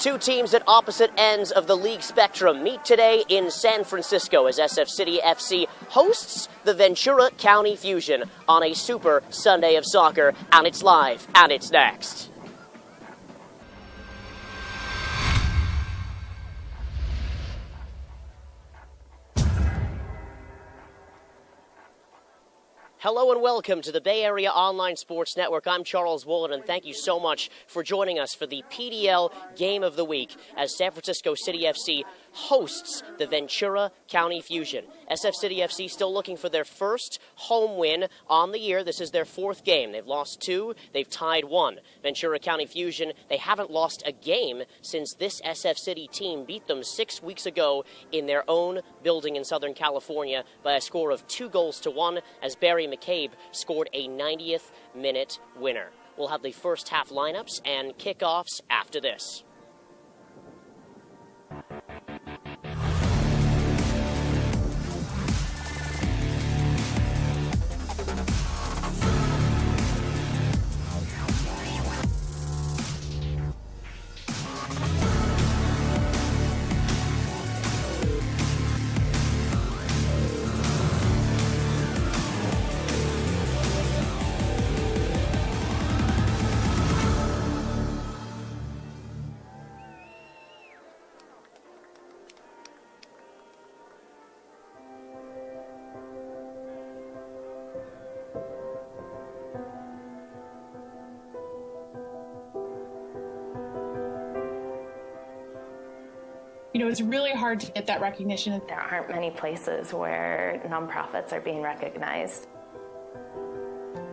Two teams at opposite ends of the league spectrum meet today in San Francisco as SF City FC hosts the Ventura County Fusion on a Super Sunday of Soccer, and it's live, and it's next. Hello and welcome to the Bay Area Online Sports Network. I'm Charles Wolin, and thank you so much for joining us for the PDL Game of the Week as San Francisco City FC hosts the Ventura County Fusion. SF City FC still looking for their first home win on the year. This is their fourth game. They've lost two, they've tied one. Ventura County Fusion, they haven't lost a game since this SF City team beat them 6 weeks ago in their own building in Southern California by a score of 2-1 as Barry McCabe scored a 90th minute winner. We'll have the first half lineups and kickoffs after this. It's really hard to get that recognition. There aren't many places where nonprofits are being recognized.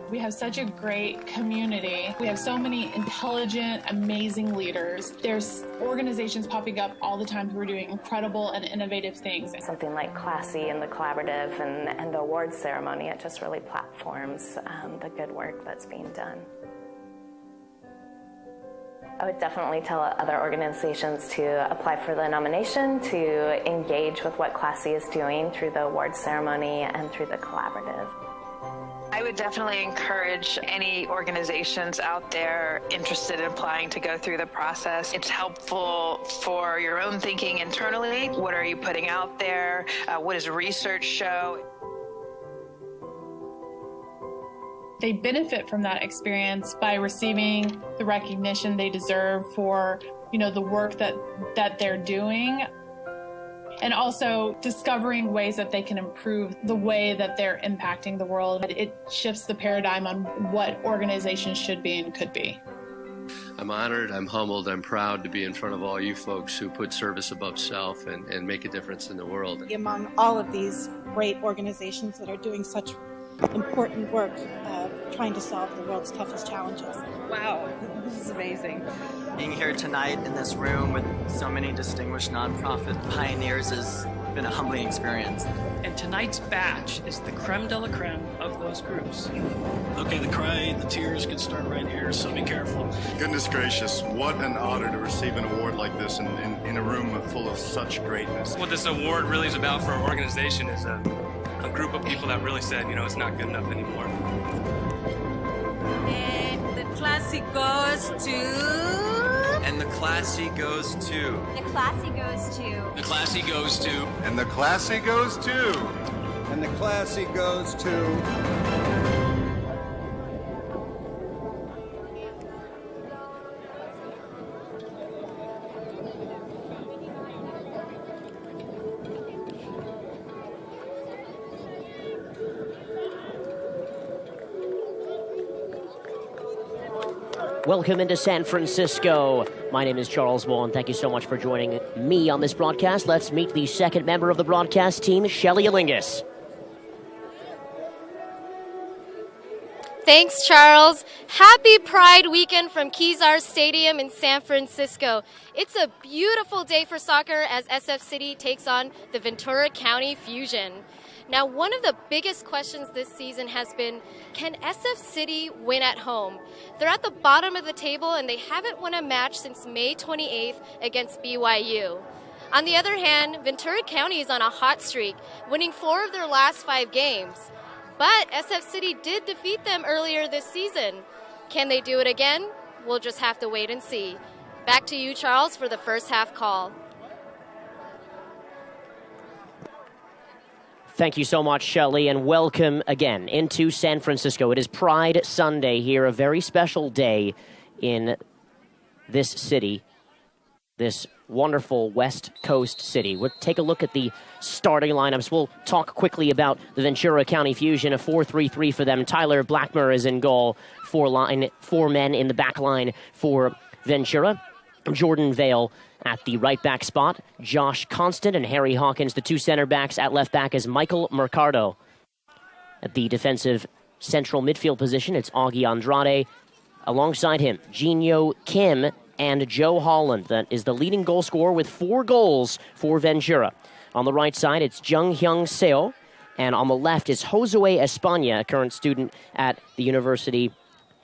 We have such a great community. We have so many intelligent, amazing leaders. There's organizations popping up all the time who are doing incredible and innovative things. Something like Classy and the Collaborative and the awards ceremony, it just really platforms the good work that's being done. I would definitely tell other organizations to apply for the nomination, to engage with what Classy is doing through the awards ceremony and through the collaborative. I would definitely encourage any organizations out there interested in applying to go through the process. It's helpful for your own thinking internally. What are you putting out there? What does research show? They benefit from that experience by receiving the recognition they deserve for, the work that they're doing, and also discovering ways that they can improve the way that they're impacting the world. It shifts the paradigm on what organizations should be and could be. I'm honored, I'm humbled, I'm proud to be in front of all you folks who put service above self and make a difference in the world. Among all of these great organizations that are doing such important work trying to solve the world's toughest challenges. Wow, this is amazing. Being here tonight in this room with so many distinguished nonprofit pioneers has been a humbling experience. And tonight's batch is the creme de la creme of those groups. Okay, the tears can start right here, so be careful. Goodness gracious, what an honor to receive an award like this in a room full of such greatness. What this award really is about for our organization is a group of people that really said, it's not good enough anymore. And the classy goes to... And the classy goes to... The classy goes to... The classy goes to... And the classy goes to... And the classy goes to... Welcome into San Francisco. My name is Charles Wolin. Thank you so much for joining me on this broadcast. Let's meet the second member of the broadcast team, Shelly Alingus. Thanks, Charles. Happy Pride Weekend from Kezar Stadium in San Francisco. It's a beautiful day for soccer as SF City takes on the Ventura County Fusion. Now, one of the biggest questions this season has been, can SF City win at home? They're at the bottom of the table and they haven't won a match since May 28th against BYU. On the other hand, Ventura County is on a hot streak, winning 4 of their last 5 games. But SF City did defeat them earlier this season. Can they do it again? We'll just have to wait and see. Back to you, Charles, for the first half call. Thank you so much, Shelley, and welcome again into San Francisco. It is Pride Sunday here, a very special day in this city, this wonderful West Coast city. We'll take a look at the starting lineups. We'll talk quickly about the Ventura County Fusion, a 4-3-3 for them. Tyler Blackmer is in goal, four men in the back line for Ventura. Jordan Vale at the right back spot. Josh Constant and Harry Hawkins, the two center backs. At left back is Michael Mercado. At the defensive central midfield position, it's Augie Andrade. Alongside him, Jinyo Kim and Joe Holland. That is the leading goal scorer with 4 goals for Ventura. On the right side, it's Jung Hyung Seo. And on the left is Josue España, a current student at the University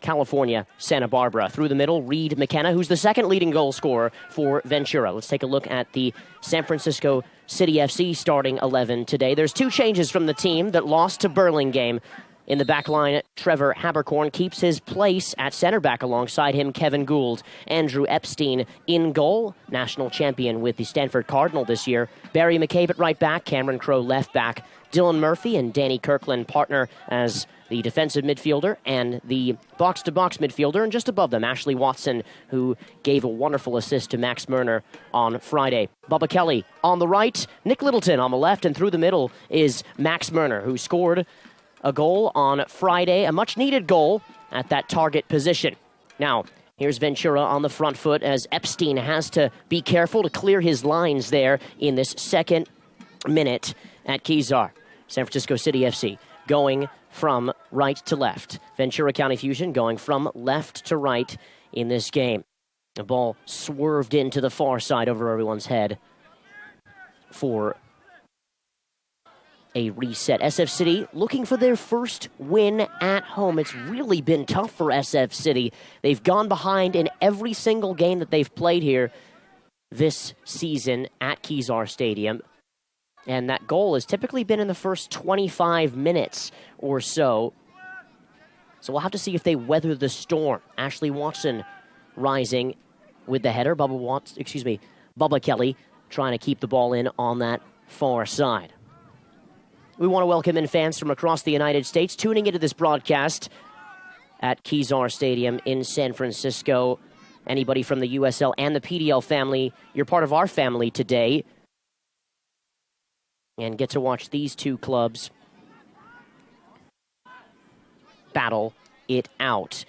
California, Santa Barbara. Through the middle, Reed McKenna, who's the second leading goal scorer for Ventura. Let's take a look at the San Francisco City FC starting 11 today. There's 2 changes from the team that lost to Burlingame. In the back line, Trevor Habercorn keeps his place at center back. Alongside him, Kevin Gould. Andrew Epstein in goal, national champion with the Stanford Cardinal this year. Barry McCabe at right back, Cameron Crowe left back. Dylan Murphy and Danny Kirkland partner as the defensive midfielder and the box-to-box midfielder. And just above them, Ashley Watson, who gave a wonderful assist to Max Murner on Friday. Bubba Kelly on the right, Nick Littleton on the left, and through the middle is Max Murner, who scored a goal on Friday, a much-needed goal at that target position. Now, here's Ventura on the front foot as Epstein has to be careful to clear his lines there in this second minute at Kezar. San Francisco City FC going from right to left. Ventura County Fusion going from left to right in this game. The ball swerved into the far side over everyone's head for a reset. SF City looking for their first win at home. It's really been tough for SF City. They've gone behind in every single game that they've played here this season at Kezar Stadium. And that goal has typically been in the first 25 minutes or so. So we'll have to see if they weather the storm. Ashley Watson rising with the header. Bubba Kelly trying to keep the ball in on that far side. We want to welcome in fans from across the United States tuning into this broadcast at Kezar Stadium in San Francisco. Anybody from the USL and the PDL family, you're part of our family today. And get to watch these two clubs battle it out.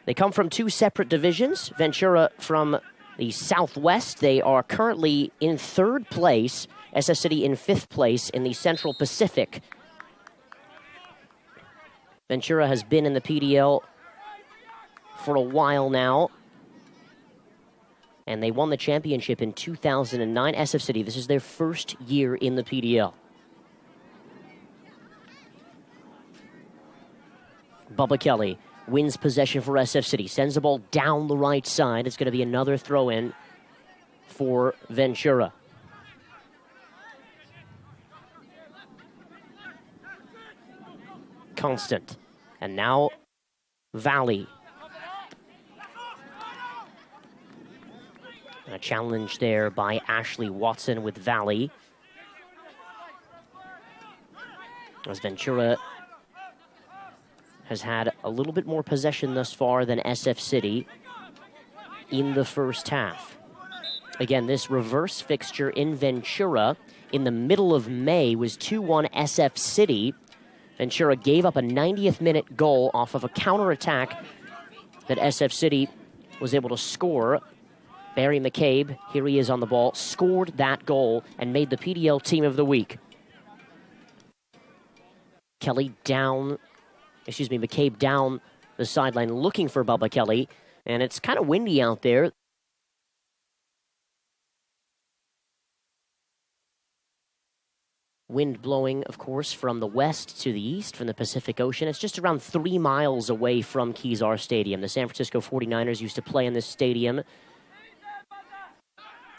They come from 2 separate divisions. Ventura from the Southwest. They are currently in 3rd place. SF City in 5th place in the Central Pacific. Ventura has been in the PDL for a while now. And they won the championship in 2009. SF City, this is their first year in the PDL. Bubba Kelly wins possession for SF City. Sends the ball down the right side. It's going to be another throw-in for Ventura. Constant. And now Valley. A challenge there by Ashley Watson with Valley. As Ventura has had a little bit more possession thus far than SF City in the first half. Again, this reverse fixture in Ventura in the middle of May was 2-1 SF City. Ventura gave up a 90th minute goal off of a counterattack that SF City was able to score. Barry McCabe, here he is on the ball, scored that goal and made the PDL Team of the Week. McCabe down the sideline looking for Bubba Kelly, and it's kind of windy out there. Wind blowing, of course, from the west to the east, from the Pacific Ocean. It's just around 3 miles away from Kezar Stadium. The San Francisco 49ers used to play in this stadium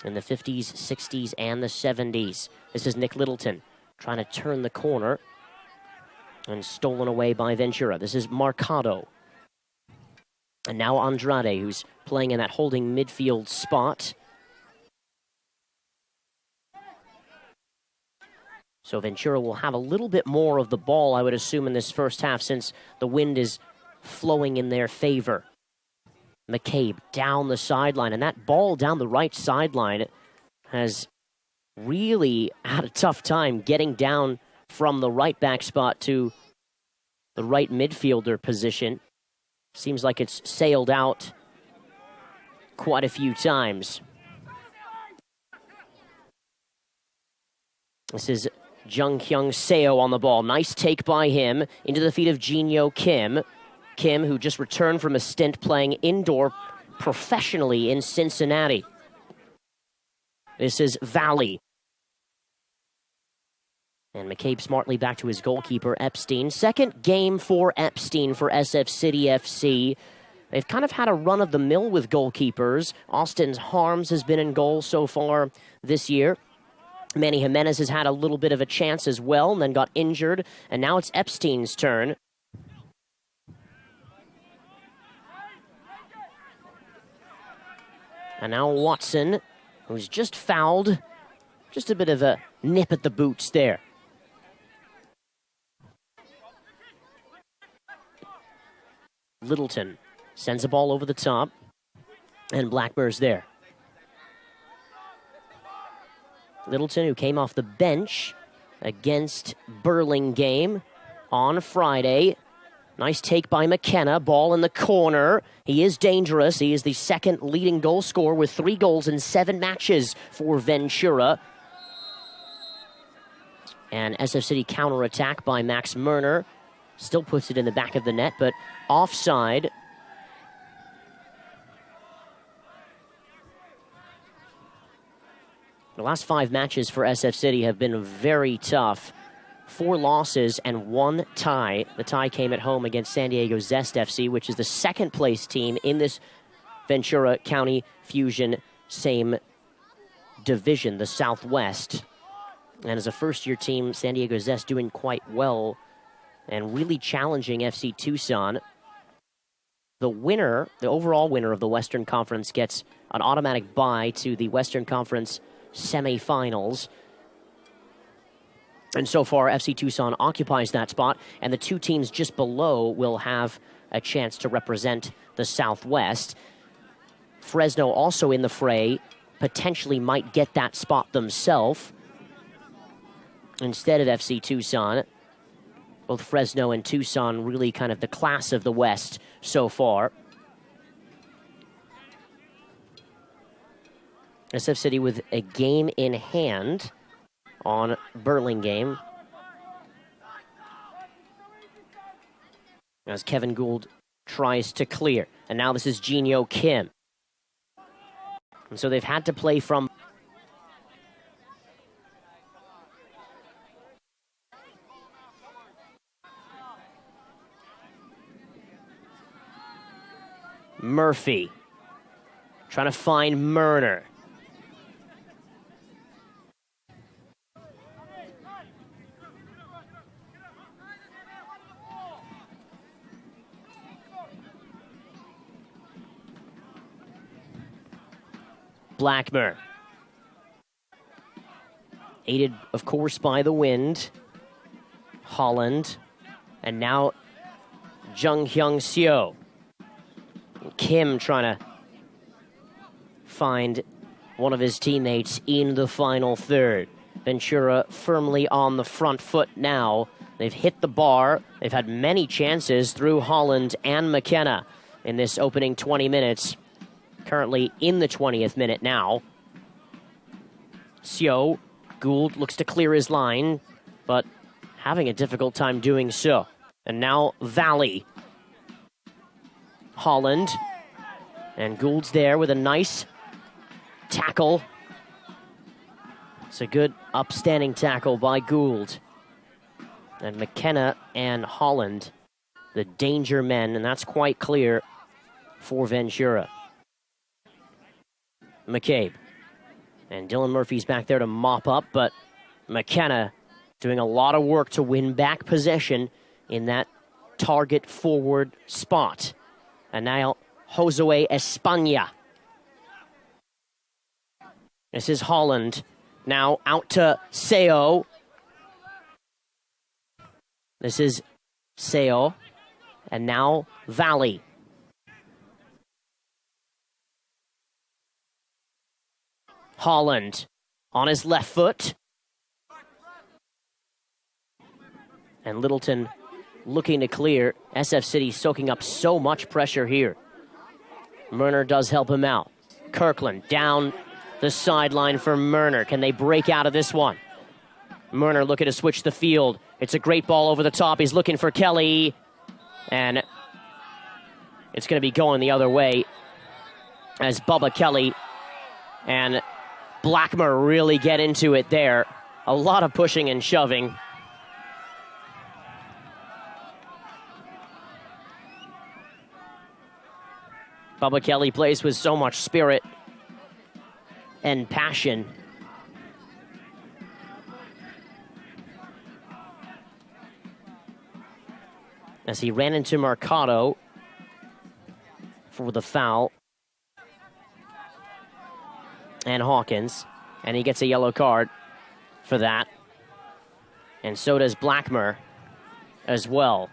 in the 50s, 60s, and the 70s. This is Nick Littleton trying to turn the corner and stolen away by Ventura. This is Mercado. And now Andrade, who's playing in that holding midfield spot. So Ventura will have a little bit more of the ball, I would assume, in this first half, since the wind is flowing in their favor. McCabe down the sideline, and that ball down the right sideline has really had a tough time getting down from the right back spot to the right midfielder position. Seems like it's sailed out quite a few times. This is Jung Hyung Seo on the ball. Nice take by him into the feet of Jinyo Kim. Kim, who just returned from a stint playing indoor professionally in Cincinnati. This is Valley. And McCabe smartly back to his goalkeeper, Epstein. Second game for Epstein for SF City FC. They've kind of had a run of the mill with goalkeepers. Austin Harms has been in goal so far this year. Manny Jimenez has had a little bit of a chance as well and then got injured. And now it's Epstein's turn. And now Watson, who's just fouled. Just a bit of a nip at the boots there. Littleton sends a ball over the top. And Blackbur's there. Littleton, who came off the bench against Burlingame on Friday. Nice take by McKenna. Ball in the corner. He is dangerous. He is the second leading goal scorer with 3 goals in 7 matches for Ventura. And SF City counterattack by Max Murner. Still puts it in the back of the net, but offside. The last 5 matches for SF City have been very tough. 4 losses and 1 tie. The tie came at home against San Diego Zest FC, which is the second place team in this Ventura County Fusion same division, the Southwest. And as a first-year team, San Diego Zest doing quite well and really challenging FC Tucson. The winner, the overall winner of the Western Conference, gets an automatic bye to the Western Conference semifinals. And so far, FC Tucson occupies that spot, and the 2 teams just below will have a chance to represent the Southwest. Fresno also in the fray, potentially might get that spot themselves instead of FC Tucson. Both Fresno and Tucson really kind of the class of the West so far. SF City with a game in hand on Burlingame. As Kevin Gould tries to clear. And now this is Jinyo Kim. And so they've had to play from Murphy. Trying to find Murner. Blackmer. Aided, of course, by the wind. Holland. And now Jung Hyung Seo. Kim trying to find one of his teammates in the final third. Ventura firmly on the front foot now. They've hit the bar. They've had many chances through Holland and McKenna in this opening 20 minutes. Currently in the 20th minute now. Seo, Gould looks to clear his line, but having a difficult time doing so. And now Valley. Holland. And Gould's there with a nice tackle. It's a good upstanding tackle by Gould. And McKenna and Holland, the danger men, and that's quite clear for Ventura. McCabe. And Dylan Murphy's back there to mop up, but McKenna doing a lot of work to win back possession in that target forward spot. And now Josue España. This is Holland. Now out to Seo. This is Seo. And now Valley. Holland on his left foot. And Littleton looking to clear. SF City soaking up so much pressure here. Murner does help him out. Kirkland down the sideline for Murner. Can they break out of this one? Murner looking to switch the field. It's a great ball over the top. He's looking for Kelly. And it's going to be going the other way as Bubba Kelly and Blackmer really get into it there. A lot of pushing and shoving. Bubba Kelly plays with so much spirit and passion. As he ran into Mercado for the foul. And Hawkins. And he gets a yellow card for that. And so does Blackmer as well.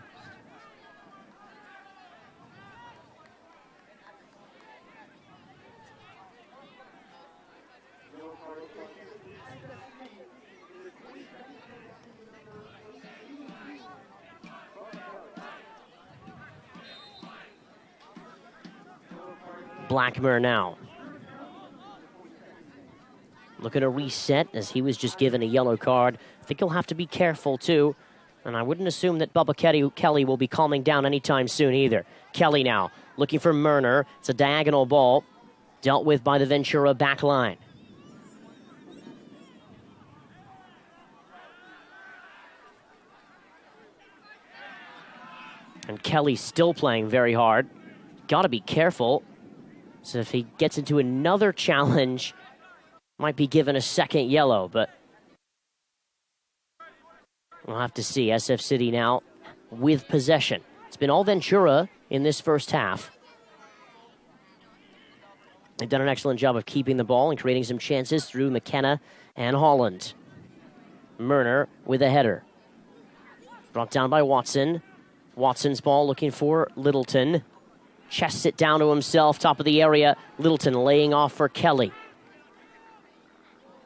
Blackmer now. Looking to reset as he was just given a yellow card. I think he'll have to be careful too. And I wouldn't assume that Bubba Kelly will be calming down anytime soon either. Kelly now looking for Murner. It's a diagonal ball dealt with by the Ventura back line. And Kelly still playing very hard. Got to be careful. So if he gets into another challenge, might be given a second yellow, but we'll have to see. SF City now with possession. It's been all Ventura in this first half. They've done an excellent job of keeping the ball and creating some chances through McKenna and Holland. Murner with a header. Brought down by Watson. Watson's ball looking for Littleton. Chests it down to himself, top of the area. Littleton laying off for Kelly.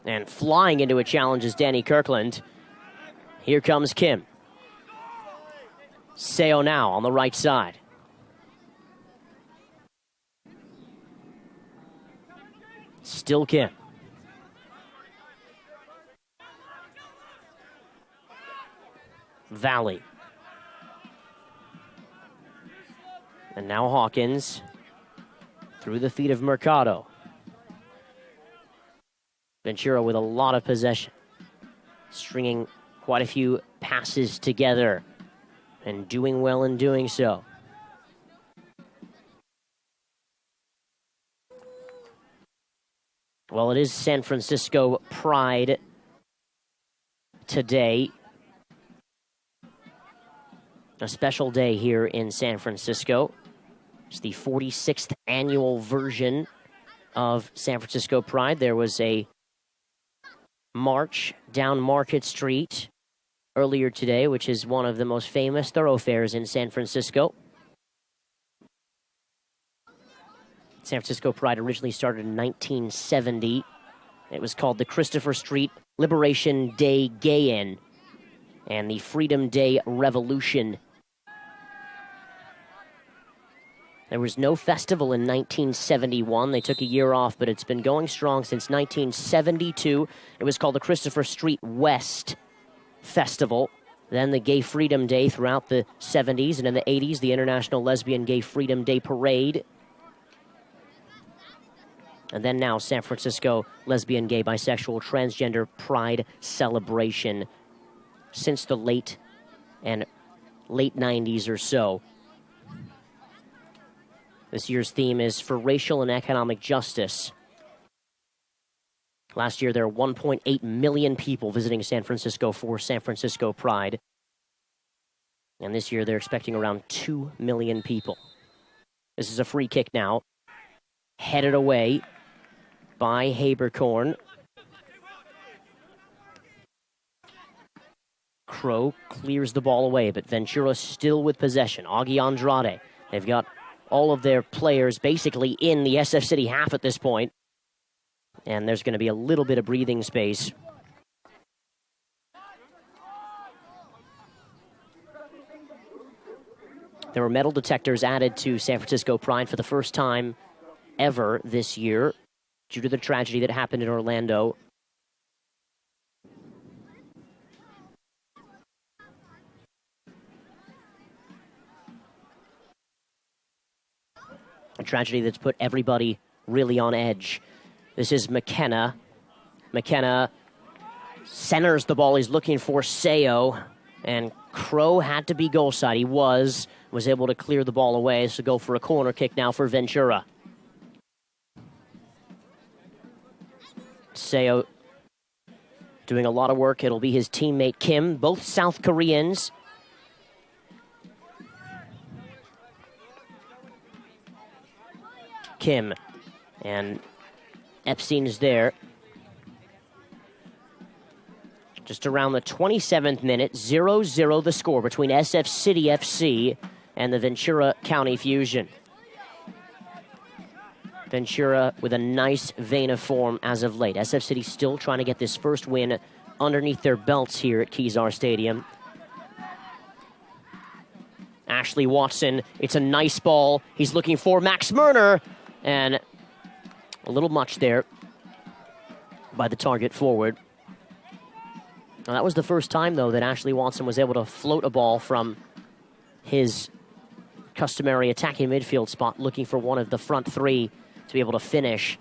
And flying into a challenge is Danny Kirkland. Here comes Kim. Seo now on the right side. Still Kim. Valley. And now Hawkins through the feet of Mercado. Ventura with a lot of possession, stringing quite a few passes together and doing well in doing so. Well, it is San Francisco Pride today. A special day here in San Francisco. It's the 46th annual version of San Francisco Pride. There was a march down Market Street earlier today, which is one of the most famous thoroughfares in San Francisco. San Francisco Pride originally started in 1970. It was called the Christopher Street Liberation Day Gay-In and the Freedom Day Revolution. There was no festival in 1971. They took a year off, but it's been going strong since 1972. It was called the Christopher Street West Festival. Then the Gay Freedom Day throughout the 70s, and in the 80s, the International Lesbian Gay Freedom Day Parade. And then now, San Francisco Lesbian, Gay, Bisexual, Transgender Pride Celebration since the late 90s or so. This year's theme is for racial and economic justice. Last year, there were 1.8 million people visiting San Francisco for San Francisco Pride. And this year, they're expecting around 2 million people. This is a free kick now. Headed away by Haberkorn. Crow clears the ball away, but Ventura still with possession. Augie Andrade. They've got all of their players basically in the SF City half at this point. And there's going to be a little bit of breathing space. There were metal detectors added to San Francisco Pride for the first time ever this year due to the tragedy that happened in Orlando. A tragedy that's put everybody really on edge. This is McKenna. McKenna centers the ball. He's looking for Seo. And Crow had to be goal side. He was able to clear the ball away. So go for a corner kick now for Ventura. Seo doing a lot of work. It'll be his teammate Kim, both South Koreans. Kim and Epstein is there. Just around the 27th minute, 0-0 the score between SF City FC and the Ventura County Fusion. Ventura with a nice vein of form as of late. SF City still trying to get this first win underneath their belts here at Kezar Stadium. Ashley Watson, it's a nice ball. He's looking for Max Murner, and a little much there by the target forward. Now, that was the first time, though, that Ashley Watson was able to float a ball from his customary attacking midfield spot, looking for one of the front three to be able to finish.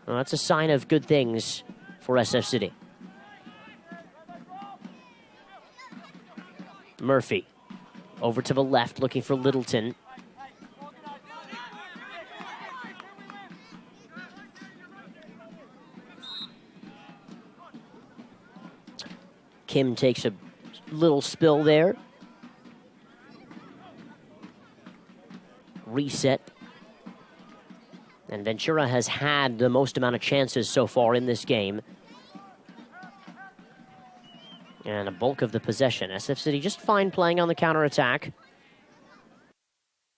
Well, that's a sign of good things for SF City. Murphy over to the left, looking for Littleton. Kim takes a little spill there. Reset. And Ventura has had the most amount of chances so far in this game. And a bulk of the possession. SF City just fine playing on the counterattack.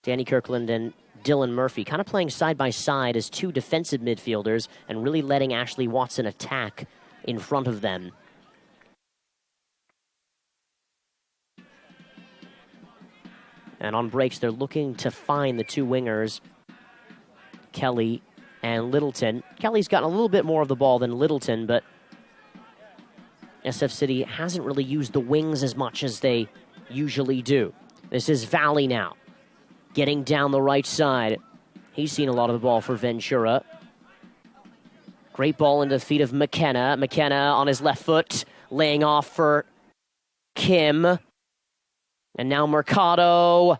Danny Kirkland and Dylan Murphy kind of playing side by side as two defensive midfielders and really letting Ashley Watson attack in front of them. And on breaks, they're looking to find the two wingers, Kelly and Littleton. Kelly's gotten a little bit more of the ball than Littleton, but SF City hasn't really used the wings as much as they usually do. This is Valley now, getting down the right side. He's seen a lot of the ball for Ventura. Great ball into the feet of McKenna. McKenna on his left foot, laying off for Kim. And now Mercado.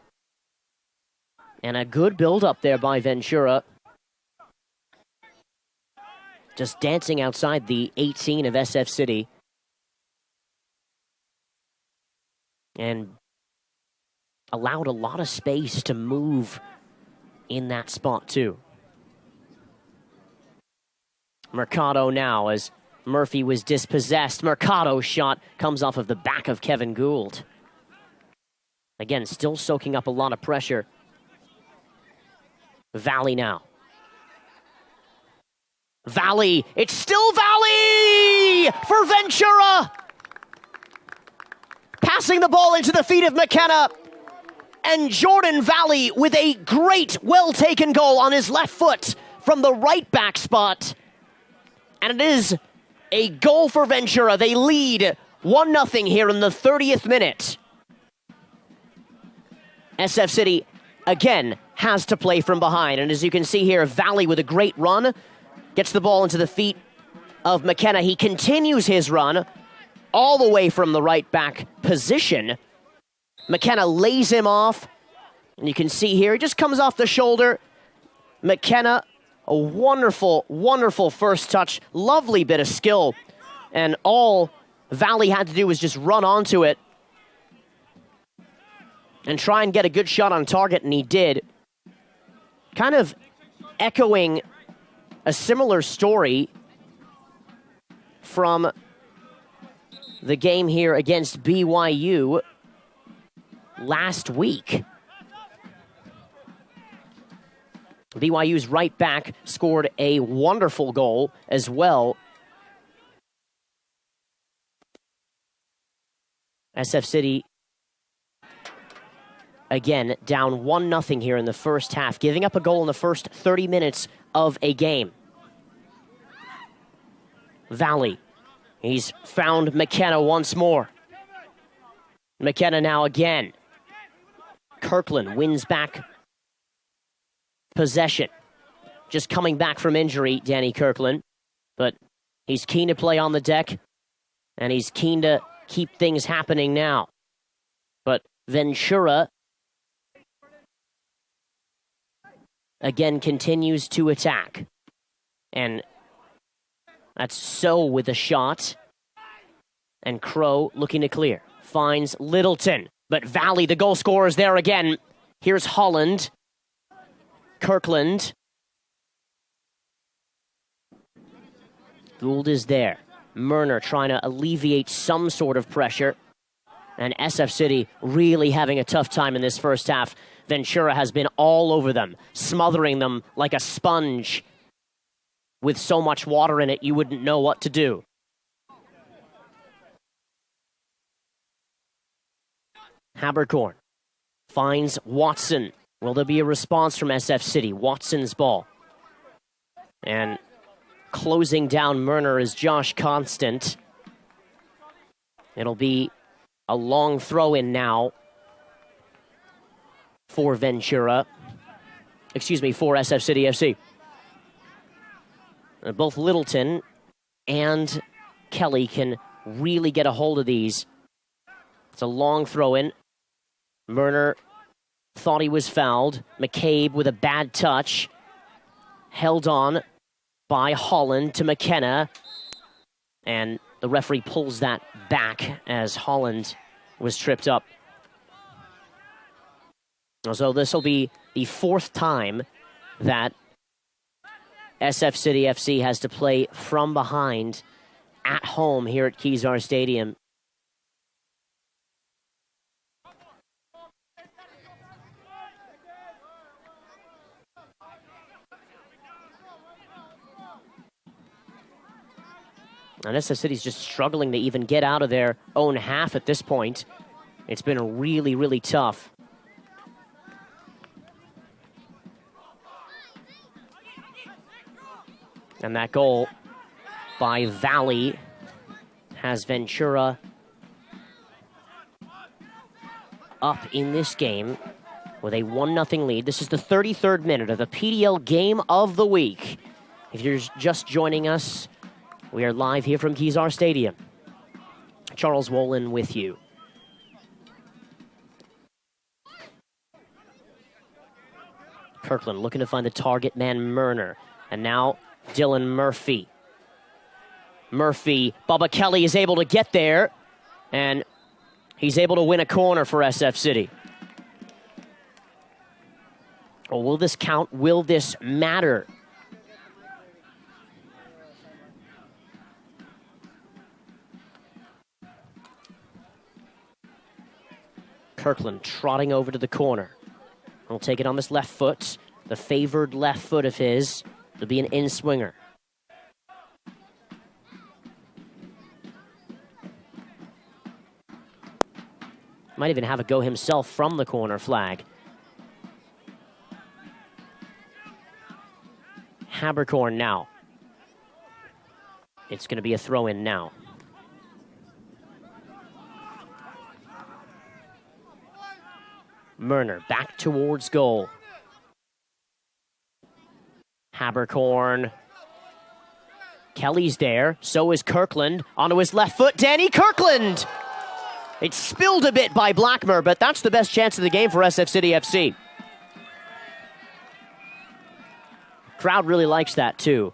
And a good build-up there by Ventura. Just dancing outside the 18 of SF City. And allowed a lot of space to move in that spot, too. Mercado now, as Murphy was dispossessed. Mercado's shot comes off of the back of Kevin Gould. Again, still soaking up a lot of pressure. Valley now. Valley. It's still Valley for Ventura. Passing the ball into the feet of McKenna. And Jordan Valley with a great, well-taken goal on his left foot from the right back spot. And it is a goal for Ventura. They lead 1-0 here in the 30th minute. SF City, again, has to play from behind. And as you can see here, Valley with a great run. Gets the ball into the feet of McKenna. He continues his run all the way from the right back position. McKenna lays him off. And you can see here, he just comes off the shoulder. McKenna, a wonderful, wonderful first touch. Lovely bit of skill. And all Valley had to do was just run onto it and try and get a good shot on target, and he did. kind of echoing a similar story from the game here against BYU last week. BYU's right back scored a wonderful goal as well. SF City, again, down 1-0 here in the first half, giving up a goal in the first 30 minutes of a game. Valley, he's found McKenna once more. McKenna now again. Kirkland wins back possession. Just coming back from injury, Danny Kirkland. But he's keen to play on the deck, and he's keen to keep things happening now. But Ventura again continues to attack. And that's So with a shot. And Crow looking to clear. Finds Littleton. But Valley, the goal scorer, is there again. Here's Holland. Kirkland. Gould is there. Murner trying to alleviate some sort of pressure. And SF City really having a tough time in this first half. Ventura has been all over them, smothering them like a sponge. With so much water in it, you wouldn't know what to do. Habercorn finds Watson. Will there be a response from SF City? Watson's ball. And closing down Murner is Josh Constant. It'll be a long throw-in now for Ventura. Excuse me, for SF City FC. Both Littleton and Kelly can really get a hold of these. It's a long throw-in. Murner thought he was fouled. McCabe with a bad touch. Held on by Holland to McKenna. And the referee pulls that back as Holland was tripped up. So this will be the fourth time that SF City FC has to play from behind at home here at Kezar Stadium. And SF City's just struggling to even get out of their own half at this point. It's been really, really tough. And that goal by Valley has Ventura up in this game with a 1-0 lead. This is the 33rd minute of the PDL Game of the Week. If you're just joining us, we are live here from Kezar Stadium. Charles Wolin with you. Kirkland looking to find the target man, Murner. And now Dylan Murphy. Bubba Kelly is able to get there. And he's able to win a corner for SF City. Or will this count? Will this matter? Kirkland trotting over to the corner. He'll take it on this left foot. The favored left foot of his. It'll be an in-swinger. Might even have a go himself from the corner flag. Habercorn now. It's going to be a throw-in now. Murner back towards goal. Habercorn. Kelly's there. So is Kirkland. Onto his left foot. Danny Kirkland! It's spilled a bit by Blackmer, but that's the best chance of the game for SF City FC. Crowd really likes that too.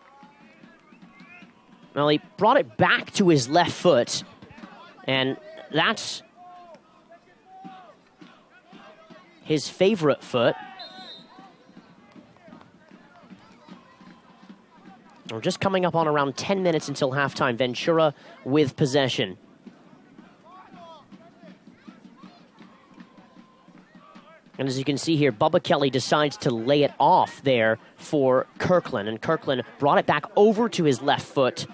Well, he brought it back to his left foot, and that's his favorite foot. We're just coming up on around 10 minutes until halftime. Ventura with possession. And as you can see here, Bubba Kelly decides to lay it off there for Kirkland. And Kirkland brought it back over to his left foot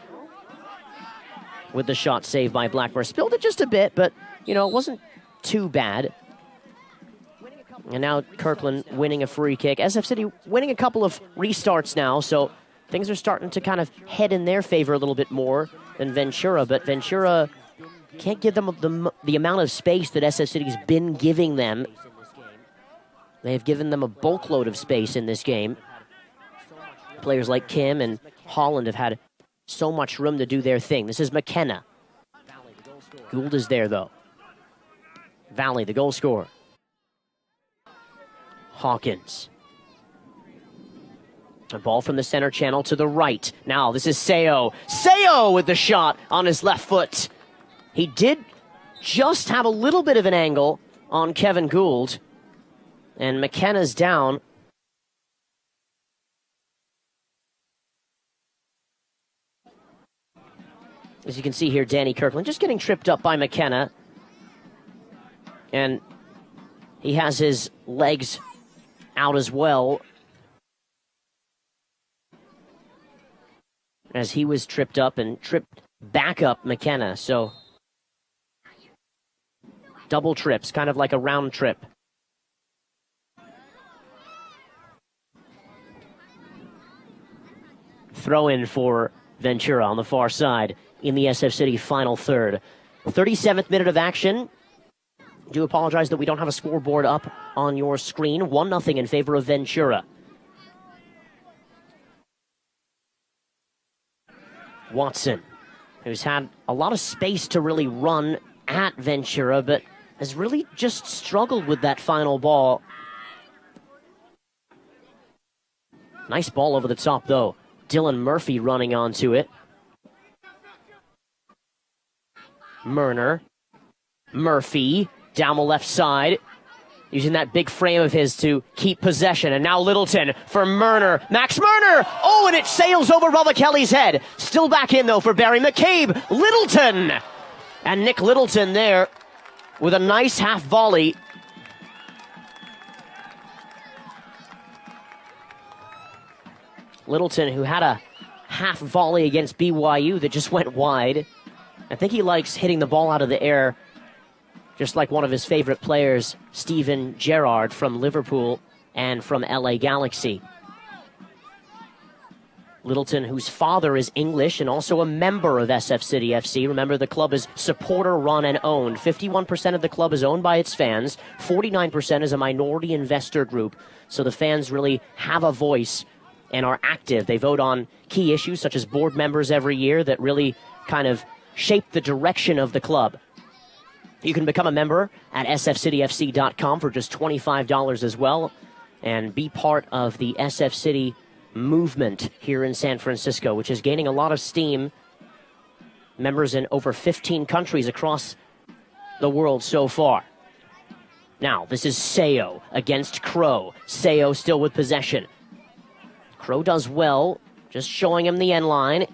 with the shot saved by Blackmore. Spilled it just a bit, but, you know, it wasn't too bad. And now Kirkland winning a free kick. SF City winning a couple of restarts now, so things are starting to kind of head in their favor a little bit more than Ventura. But Ventura can't give them the amount of space that SF City's been giving them. They have given them a bulk load of space in this game. Players like Kim and Holland have had so much room to do their thing. This is McKenna. Gould is there, though. Valley, the goal scorer. Hawkins. A ball from the center channel to the right. Now, this is Seo. Seo with the shot on his left foot. He did just have a little bit of an angle on Kevin Gould. And McKenna's down. As you can see here, Danny Kirkland just getting tripped up by McKenna. And he has his legs out as well, as he was tripped up and tripped back up McKenna. So double trips, kind of like a round trip. Throw in for Ventura on the far side in the SF City final third. 37th minute of action. Do apologize that we don't have a scoreboard up on your screen. 1-0 in favor of Ventura. Watson, who's had a lot of space to really run at Ventura, but has really just struggled with that final ball. Nice ball over the top, though. Dylan Murphy running onto it. Murner. Murphy down the left side, using that big frame of his to keep possession. And now Littleton for Murner. Max Murner! Oh, and it sails over Bubba Kelly's head. Still back in, though, for Barry McCabe. Littleton! And Nick Littleton there with a nice half volley. Littleton, who had a half volley against BYU that just went wide. I think he likes hitting the ball out of the air, just like one of his favorite players, Steven Gerrard from Liverpool and from LA Galaxy. Littleton, whose father is English and also a member of SF City FC. Remember, the club is supporter run and owned. 51% of the club is owned by its fans. 49% is a minority investor group. So the fans really have a voice and are active. They vote on key issues such as board members every year that really kind of shape the direction of the club. You can become a member at sfcityfc.com for just $25 as well and be part of the SF City movement here in San Francisco, which is gaining a lot of steam. Members in over 15 countries across the world so far. Now, this is Seo against Crow. Seo still with possession. Crow does well, just showing him the end line.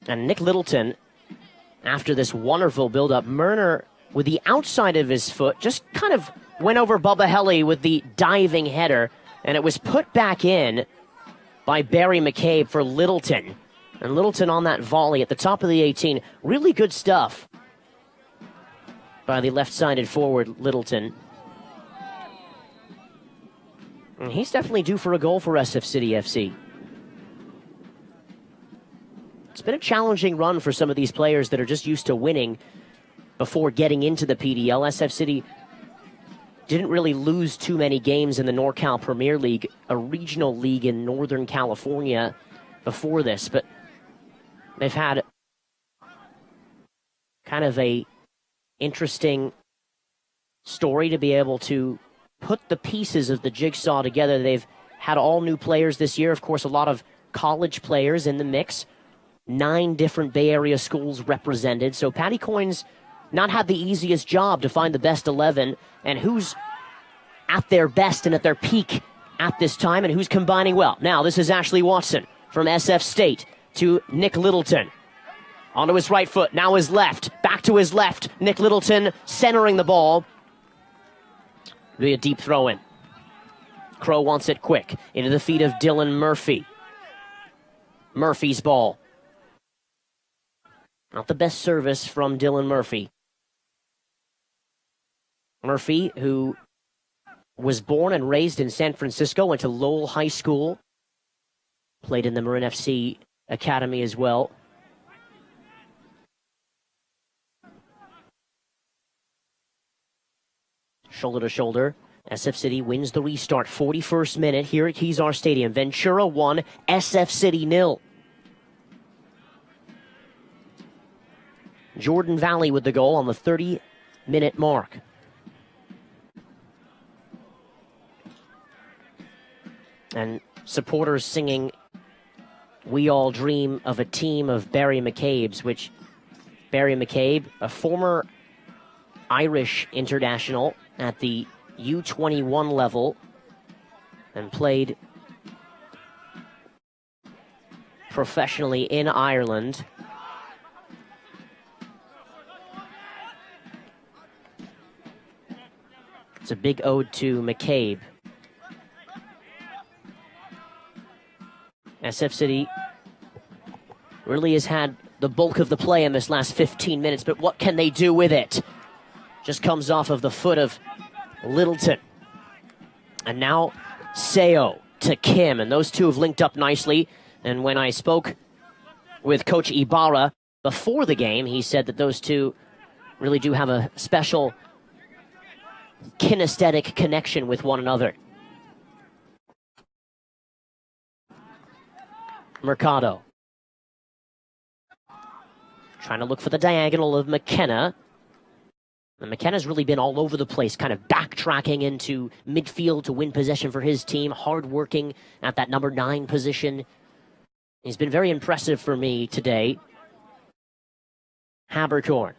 And Nick Littleton, after this wonderful build-up, Murner, with the outside of his foot, just kind of went over Bubba Kelly with the diving header, and it was put back in by Barry McCabe for Littleton. And Littleton on that volley at the top of the 18. Really good stuff by the left-sided forward, Littleton. And he's definitely due for a goal for SF City FC. It's been a challenging run for some of these players that are just used to winning before getting into the PDL. SF City didn't really lose too many games in the NorCal Premier League, a regional league in Northern California before this, but they've had kind of a interesting story to be able to put the pieces of the jigsaw together. They've had all new players this year. Of course, a lot of college players in the mix. 9 different Bay Area schools represented. So Patty Coyne's not had the easiest job to find the best 11 and who's at their best and at their peak at this time, and who's combining well. Now, this is Ashley Watson from SF State to Nick Littleton. Onto his right foot, now his left, back to his left. Nick Littleton centering the ball. Be a deep throw in. Crow wants it quick. Into the feet of Dylan Murphy. Murphy's ball. Not the best service from Dylan Murphy. Murphy, who was born and raised in San Francisco, went to Lowell High School. Played in the Marin FC Academy as well. Shoulder to shoulder. SF City wins the restart. 41st minute here at Kezar Stadium. Ventura 1, SF City 0. Jordan Valley with the goal on the 30-minute mark. And supporters singing "We All Dream of a Team of Barry McCabe's," which Barry McCabe, a former Irish international at the U21 level and played professionally in Ireland. It's a big ode to McCabe. SF City really has had the bulk of the play in this last 15 minutes, but what can they do with it? Just comes off of the foot of Littleton. And now Seo to Kim, and those two have linked up nicely. And when I spoke with Coach Ibarra before the game, he said that those two really do have a special kinesthetic connection with one another. Mercado. Trying to look for the diagonal of McKenna. And McKenna's really been all over the place, kind of backtracking into midfield to win possession for his team, hard-working at that number 9 position. He's been very impressive for me today. Haberkorn.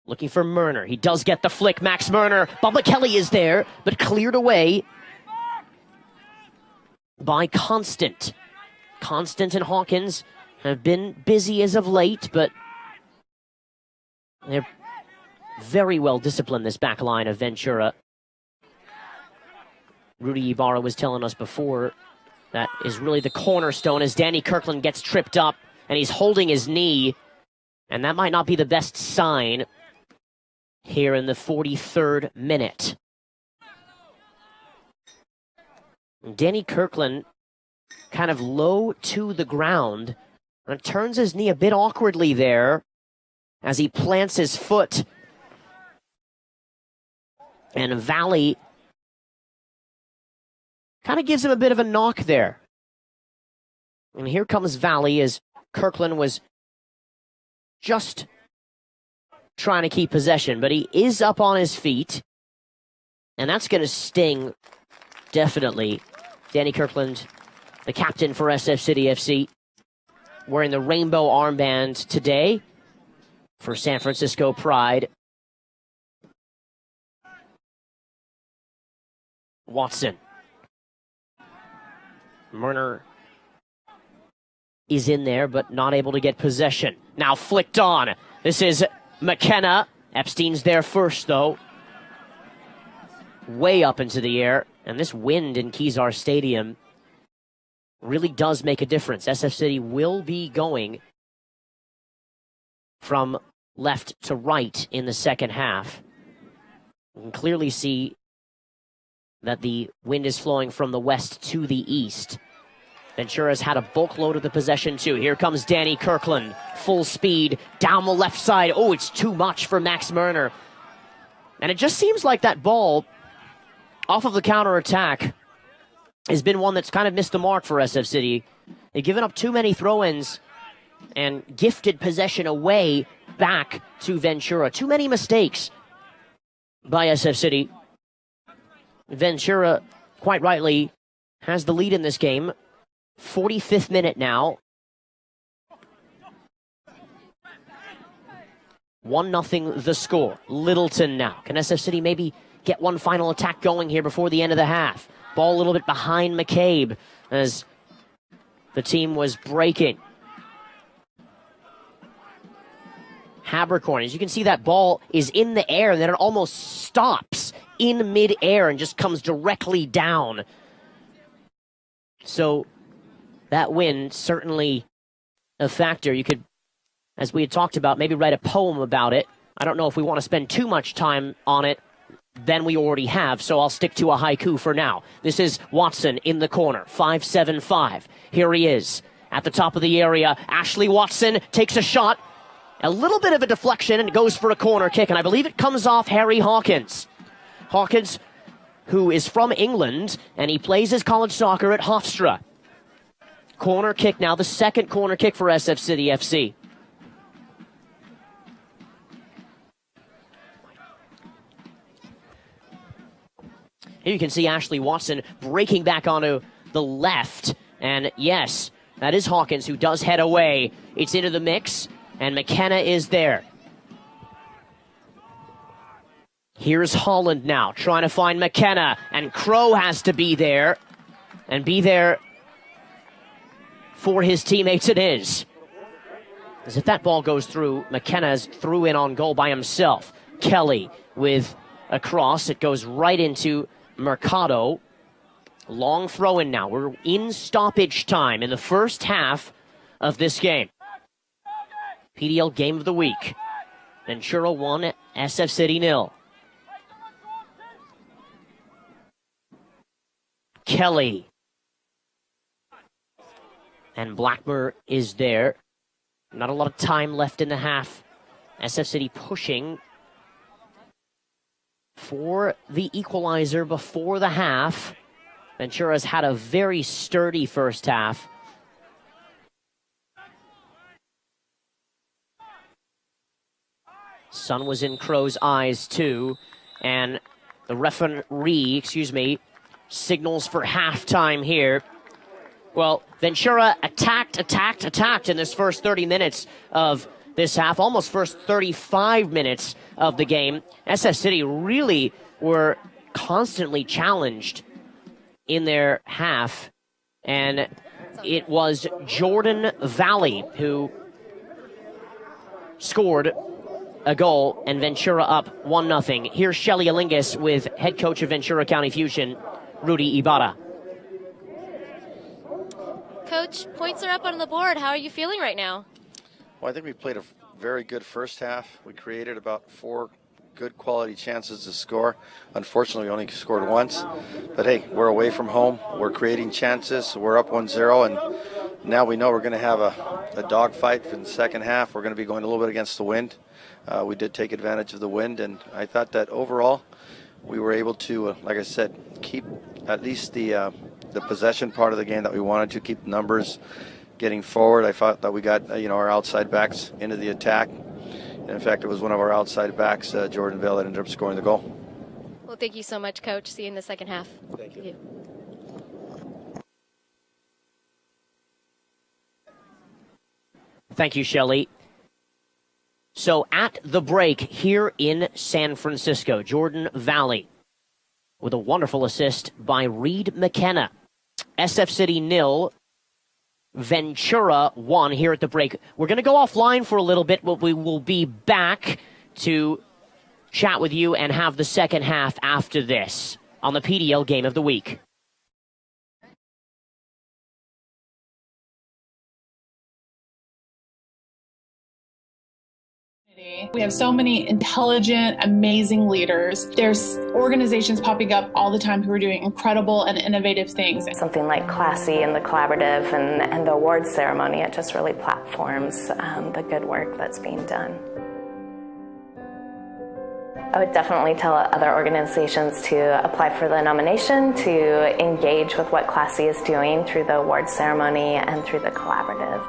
Looking for Murner. He does get the flick. Max Murner. Bubba Kelly is there, but cleared away by Constant. Constant and Hawkins have been busy as of late, but they're very well disciplined, this back line of Ventura. Rudy Ibarra was telling us before that is really the cornerstone as Danny Kirkland gets tripped up and he's holding his knee, and that might not be the best sign here in the 43rd minute. Danny Kirkland kind of low to the ground and turns his knee a bit awkwardly there as he plants his foot. And Valley kind of gives him a bit of a knock there. And here comes Valley as Kirkland was just trying to keep possession, but he is up on his feet. And that's going to sting, definitely. Danny Kirkland, the captain for SF City FC, wearing the rainbow armband today for San Francisco Pride. Watson. Murner is in there, but not able to get possession. Now flicked on. This is McKenna. Epstein's there first, though. Way up into the air. And this wind in Kezar Stadium really does make a difference. SF City will be going from left to right in the second half. You can clearly see that the wind is flowing from the west to the east. Ventura's had a bulk load of the possession too. Here comes Danny Kirkland, full speed, down the left side. Oh, it's too much for Max Murner. And it just seems like that ball off of the counterattack has been one that's kind of missed the mark for SF City. They've given up too many throw-ins and gifted possession away back to Ventura. Too many mistakes by SF City. Ventura, quite rightly, has the lead in this game. 45th minute now. 1-0 the score. Littleton now. Can SF City maybe get one final attack going here before the end of the half. Ball a little bit behind McCabe as the team was breaking. Habercorn, as you can see, that ball is in the air and then it almost stops in mid-air and just comes directly down. So that win, certainly a factor. You could, as we had talked about, maybe write a poem about it. I don't know if we want to spend too much time on it than we already have, so I'll stick to a haiku for now. This is Watson in the corner, 5-7-5. Here he is at the top of the area. Ashley Watson takes a shot. A little bit of a deflection and goes for a corner kick, and I believe it comes off Harry Hawkins. Hawkins, who is from England, and he plays his college soccer at Hofstra. Corner kick now, the second corner kick for SF City FC. Here you can see Ashley Watson breaking back onto the left. And yes, that is Hawkins who does head away. It's into the mix, and McKenna is there. Here's Holland now, trying to find McKenna, and Crow has to be there. And be there for his teammates it is. As if that ball goes through, McKenna's threw in on goal by himself. Kelly with a cross. It goes right into Mercado. Long throw in now. We're in stoppage time in the first half of this game. PDL game of the week. Ventura 1, SF City 0. Kelly. And Blackmer is there. Not a lot of time left in the half. SF City pushing for the equalizer before the half. Ventura's had a very sturdy first half. Sun was in Crow's eyes too. And the referee, signals for halftime here. Well, Ventura attacked in this first 30 minutes of this half, almost first 35 minutes of the game. SF City really were constantly challenged in their half, and it was Jordan Valley who scored a goal, and Ventura up 1-0. Here's Shelly Alingus with head coach of Ventura County Fusion, Rudy Ibarra. Coach, points are up on the board. How are you feeling right now? Well, I think we played a very good first half. We created about 4 good quality chances to score. Unfortunately, we only scored once. But hey, we're away from home. We're creating chances. We're up 1-0, and now we know we're going to have a dogfight for the second half. We're going to be going a little bit against the wind. We did take advantage of the wind, and I thought that overall we were able to, like I said, keep at least the possession part of the game that we wanted to, keep numbers getting forward. I thought that we got our outside backs into the attack. And in fact, it was one of our outside backs, Jordan Vale, that ended up scoring the goal. Well, thank you so much, Coach. See you in the second half. Thank you. Thank you, Shelley. So at the break here in San Francisco, Jordan Valley with a wonderful assist by Reed McKenna. SF City 0, Ventura 1 here at the break. We're going to go offline for a little bit, but we will be back to chat with you and have the second half after this on the PDL Game of the Week. We have so many intelligent, amazing leaders. There's organizations popping up all the time who are doing incredible and innovative things. Something like Classy and the Collaborative and the awards ceremony, it just really platforms the good work that's being done. I would definitely tell other organizations to apply for the nomination, to engage with what Classy is doing through the awards ceremony and through the Collaborative.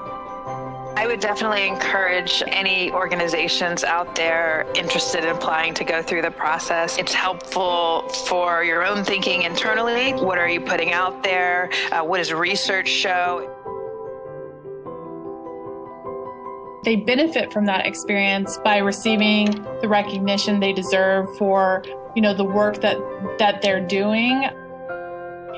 I would definitely encourage any organizations out there interested in applying to go through the process. It's helpful for your own thinking internally. What are you putting out there? What does research show? They benefit from that experience by receiving the recognition they deserve for the work that they're doing,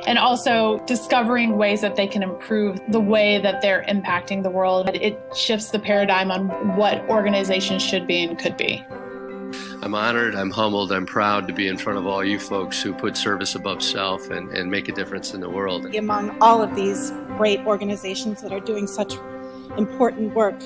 and also discovering ways that they can improve the way that they're impacting the world. It shifts the paradigm on what organizations should be and could be. I'm honored, I'm humbled, I'm proud to be in front of all you folks who put service above self and make a difference in the world. Among all of these great organizations that are doing such important work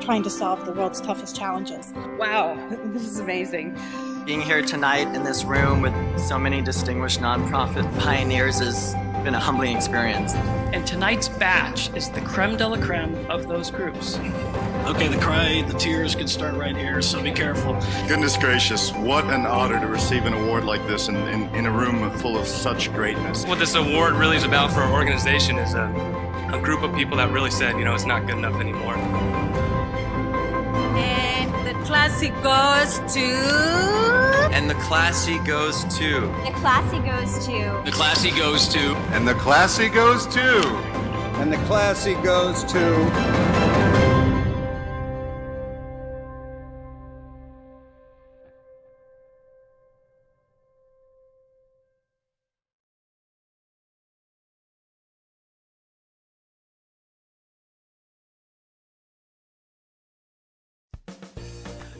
trying to solve the world's toughest challenges. Wow, this is amazing. Being here tonight in this room with so many distinguished nonprofit pioneers has been a humbling experience. And tonight's batch is the creme de la creme of those groups. Okay, the tears can start right here, so be careful. Goodness gracious, what an honor to receive an award like this in a room full of such greatness. What this award really is about for our organization is a group of people that really said, it's not good enough anymore. And the classy goes to... And the classy goes to. The classy goes to... The classy goes to. And the classy goes to. And the classy goes to.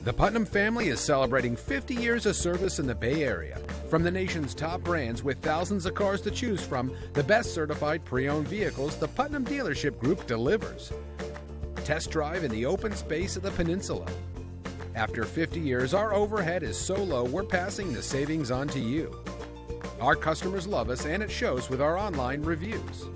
The Putnam family is celebrating 50 years of service in the Bay Area. From the nation's top brands with thousands of cars to choose from, the best certified pre-owned vehicles, the Putnam Dealership Group delivers. Test drive in the open space of the peninsula. After 50 years, our overhead is so low, we're passing the savings on to you. Our customers love us, and it shows with our online reviews.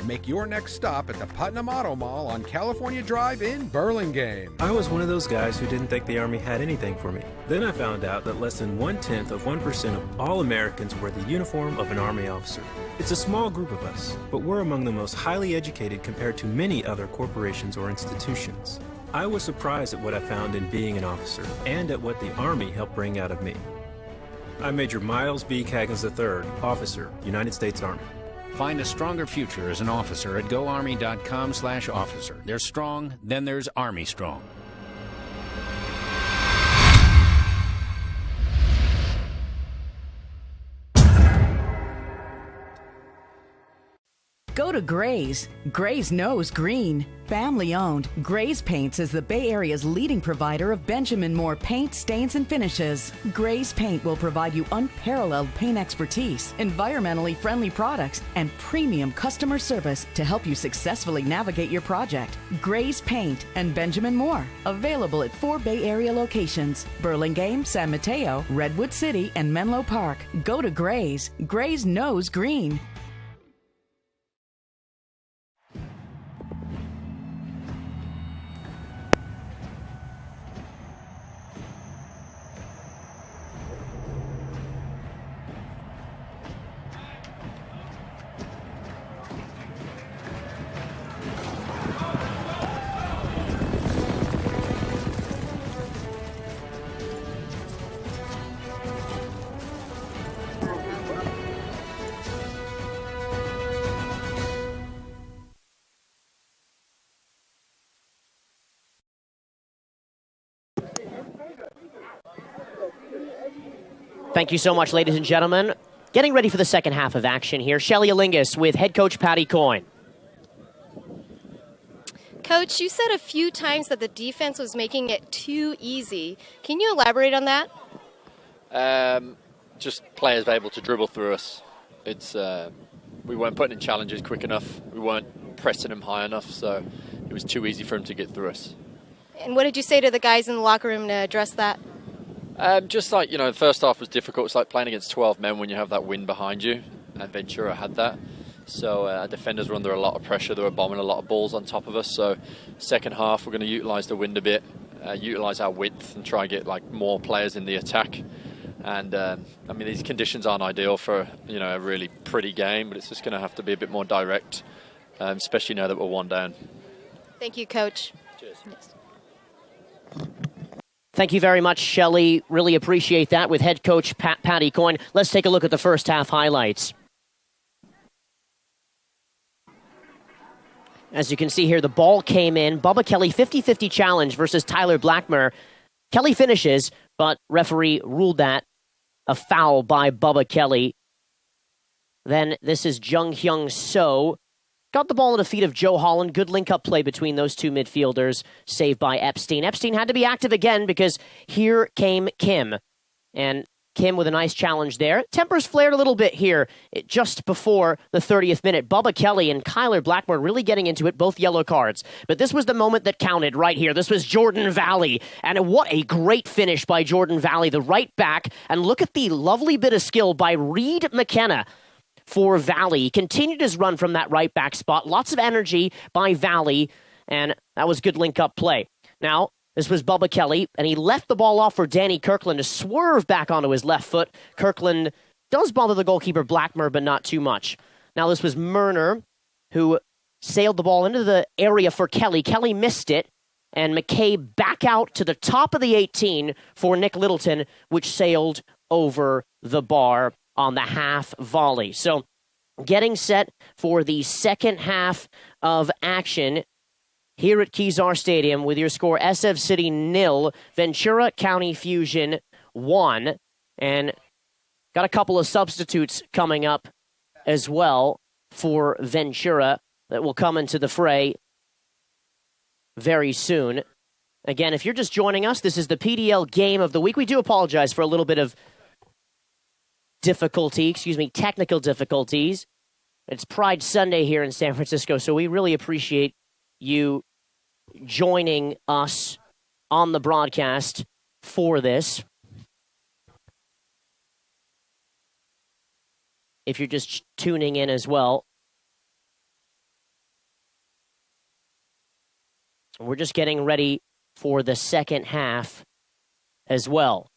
Make your next stop at the Putnam Auto Mall on California Drive in Burlingame. I was one of those guys who didn't think the Army had anything for me. Then I found out that less than 0.1% of all Americans wear the uniform of an Army officer. It's a small group of us, but we're among the most highly educated compared to many other corporations or institutions. I was surprised at what I found in being an officer and at what the Army helped bring out of me. I'm Major Miles B. Caggins III, Officer, United States Army. Find a stronger future as an officer at goarmy.com/officer. There's strong, then there's Army Strong. Go to Gray's. Gray's knows green. Family owned, Gray's Paints is the Bay Area's leading provider of Benjamin Moore paint, stains, and finishes. Gray's Paint will provide you unparalleled paint expertise, environmentally friendly products, and premium customer service to help you successfully navigate your project. Gray's Paint and Benjamin Moore, available at 4 Bay Area locations: Burlingame, San Mateo, Redwood City, and Menlo Park. Go to Gray's. Gray's knows green. Thank you so much, ladies and gentlemen. Getting ready for the second half of action here. Shelly Alingus with head coach Patty Coyne. Coach, you said a few times that the defense was making it too easy. Can you elaborate on that? Just players able to dribble through us. We weren't putting in challenges quick enough. We weren't pressing them high enough, so it was too easy for them to get through us. And what did you say to the guys in the locker room to address that? Just like, the first half was difficult. It's like playing against 12 men when you have that wind behind you, and Ventura had that. So our defenders were under a lot of pressure. They were bombing a lot of balls on top of us. So second half, we're going to utilise the wind a bit, utilise our width, and try and get more players in the attack. And these conditions aren't ideal for a really pretty game, but it's just going to have to be a bit more direct, especially now that we're one down. Thank you, Coach. Cheers. Yes. Thank you very much, Shelley. Really appreciate that with head coach Patty Coyne. Let's take a look at the first half highlights. As you can see here, the ball came in. Bubba Kelly, 50-50 challenge versus Tyler Blackmer. Kelly finishes, but referee ruled that a foul by Bubba Kelly. Then this is Jung Hyung So. Got the ball at the feet of Joe Holland. Good link-up play between those two midfielders, saved by Epstein. Epstein had to be active again because here came Kim. And Kim with a nice challenge there. Tempers flared a little bit here just before the 30th minute. Bubba Kelly and Kyler Blackmore really getting into it, both yellow cards. But this was the moment that counted right here. This was Jordan Valley. And what a great finish by Jordan Valley, the right back. And look at the lovely bit of skill by Reed McKenna for Valley. He continued his run from that right back spot. Lots of energy by Valley. And that was good link-up play. Now, this was Bubba Kelly, and he left the ball off for Danny Kirkland to swerve back onto his left foot. Kirkland does bother the goalkeeper Blackmer, but not too much. Now this was Murner, who sailed the ball into the area for Kelly. Kelly missed it, and McCabe back out to the top of the 18 for Nick Littleton, which sailed over the bar on the half volley. So getting set for the second half of action here at Kezar Stadium with your score SF City 0, Ventura County Fusion 1. And got a couple of substitutes coming up as well for Ventura that will come into the fray very soon. Again, if you're just joining us, this is the PDL Game of the Week. We do apologize for a little bit of technical difficulties. It's Pride Sunday here in San Francisco, so we really appreciate you joining us on the broadcast for this. If you're just tuning in as well. We're just getting ready for the second half as well.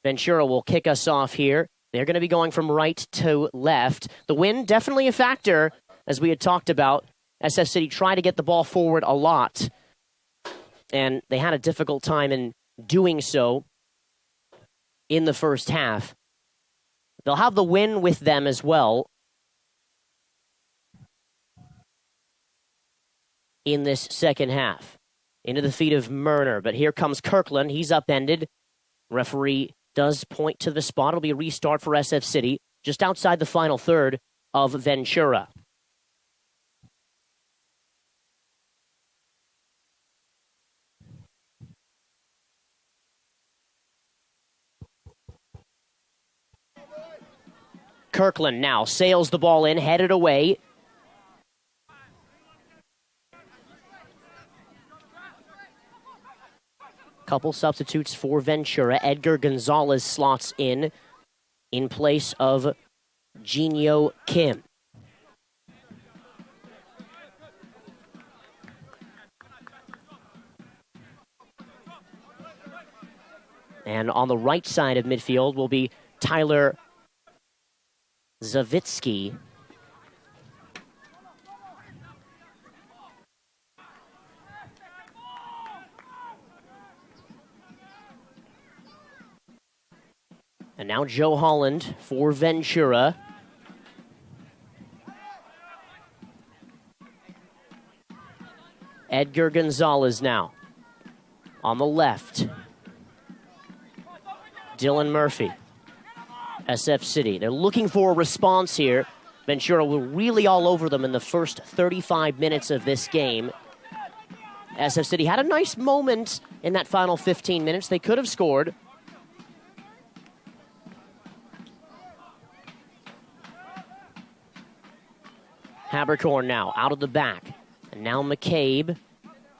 Ventura will kick us off here. They're going to be going from right to left. The wind definitely a factor, as we had talked about. SF City tried to get the ball forward a lot, and they had a difficult time in doing so in the first half. They'll have the win with them as well in this second half. Into the feet of Murner, but here comes Kirkland. He's upended. Referee does point to the spot. It'll be a restart for SF City, just outside the final third of Ventura. Kirkland now sails the ball in, headed away. Couple substitutes for Ventura. Edgar Gonzalez slots in place of Jinyo Kim. And on the right side of midfield will be Tyler Zavitsky. And now Joe Holland for Ventura. Edgar Gonzalez now on the left. Dylan Murphy. SF City. They're looking for a response here. Ventura were really all over them in the first 35 minutes of this game. SF City had a nice moment in that final 15 minutes. They could have scored. Habercorn now out of the back. And now McCabe.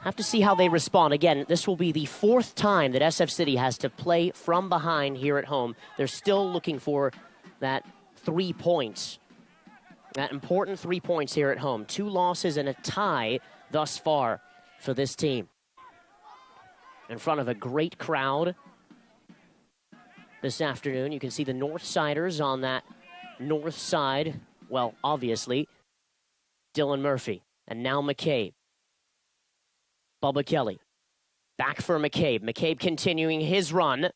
Have to see how they respond. Again, this will be the fourth time that SF City has to play from behind here at home. They're still looking for that 3 points. That important 3 points here at home. 2 losses and a tie thus far for this team. In front of a great crowd this afternoon. You can see the Northsiders on that north side. Well, obviously, Dylan Murphy. And now McCabe. Bubba Kelly. Back for McCabe. McCabe continuing his run.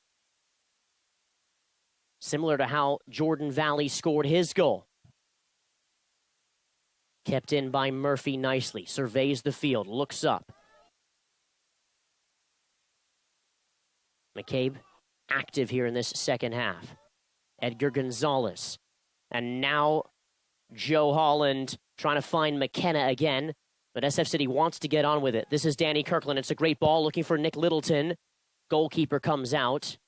Similar to how Jordan Valley scored his goal. Kept in by Murphy nicely. Surveys the field. Looks up. McCabe active here in this second half. Edgar Gonzalez. And now Joe Holland trying to find McKenna again. But SF City wants to get on with it. This is Danny Kirkland. It's a great ball looking for Nick Littleton. Goalkeeper comes out.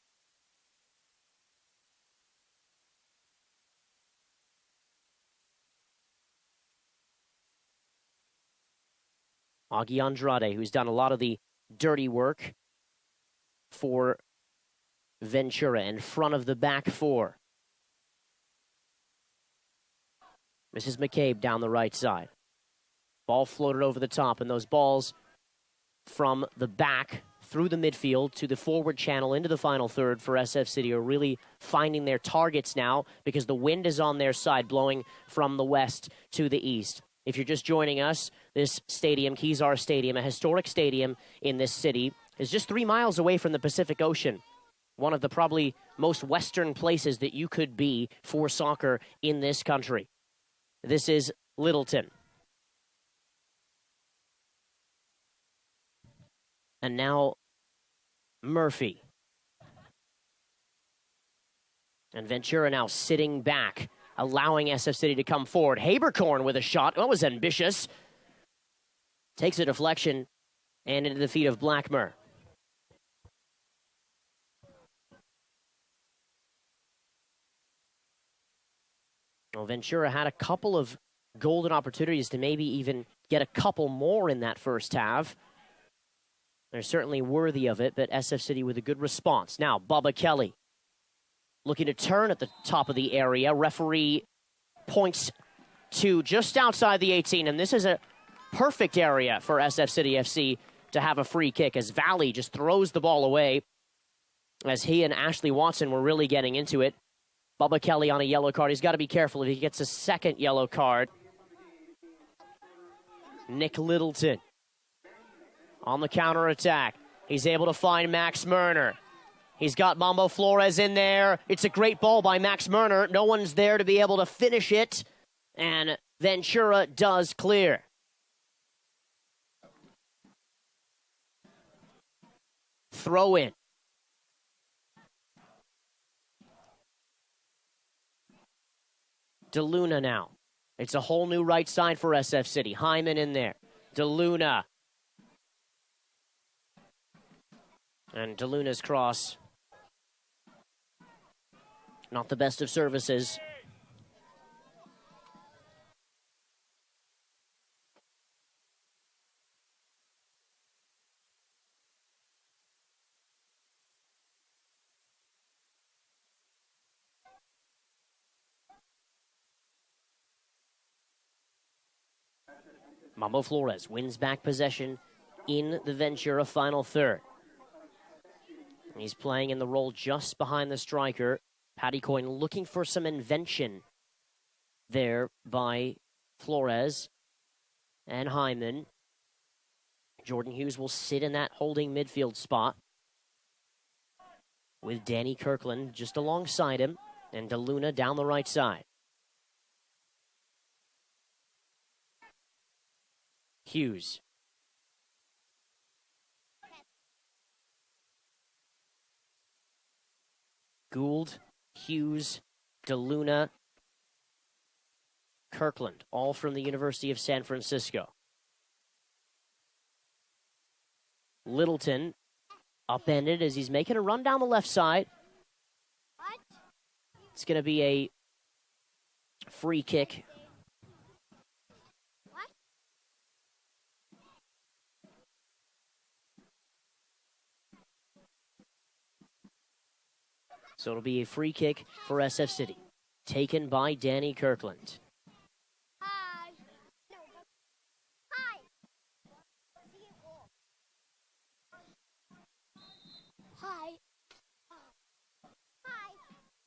Augie Andrade, who's done a lot of the dirty work for Ventura in front of the back four. Mrs. McCabe down the right side. Ball floated over the top, and those balls from the back through the midfield to the forward channel into the final third for SF City are really finding their targets now because the wind is on their side, blowing from the west to the east. If you're just joining us, this stadium, Kezar Stadium, a historic stadium in this city, is just 3 miles away from the Pacific Ocean. One of the probably most western places that you could be for soccer in this country. This is Littleton. And now Murphy. And Ventura now sitting back, allowing SF City to come forward. Habercorn with a shot. That was ambitious. Takes a deflection and into the feet of Blackmer. Well, Ventura had a couple of golden opportunities to maybe even get a couple more in that first half. They're certainly worthy of it, but SF City with a good response. Now, Bubba Kelly looking to turn at the top of the area. Referee points to just outside the 18, and this is a perfect area for SF City FC to have a free kick as Valley just throws the ball away as he and Ashley Watson were really getting into it. Bubba Kelly on a yellow card. He's got to be careful if he gets a second yellow card. Nick Littleton on the counterattack. He's able to find Max Murner. He's got Mambo Flores in there. It's a great ball by Max Murner. No one's there to be able to finish it. And Ventura does clear. Throw in. DeLuna now. It's a whole new right side for SF City. Hyman in there. DeLuna. And DeLuna's cross. Not the best of services. Mambo Flores wins back possession in the Ventura final third. He's playing in the role just behind the striker. Paddy Coyne looking for some invention there by Flores and Hyman. Jordan Hughes will sit in that holding midfield spot with Danny Kirkland just alongside him and DeLuna down the right side. Hughes. Gould, Hughes, DeLuna, Kirkland, all from the University of San Francisco. Littleton upended as he's making a run down the left side. It's going to be a free kick. So it'll be a free kick for SF City, taken by Danny Kirkland.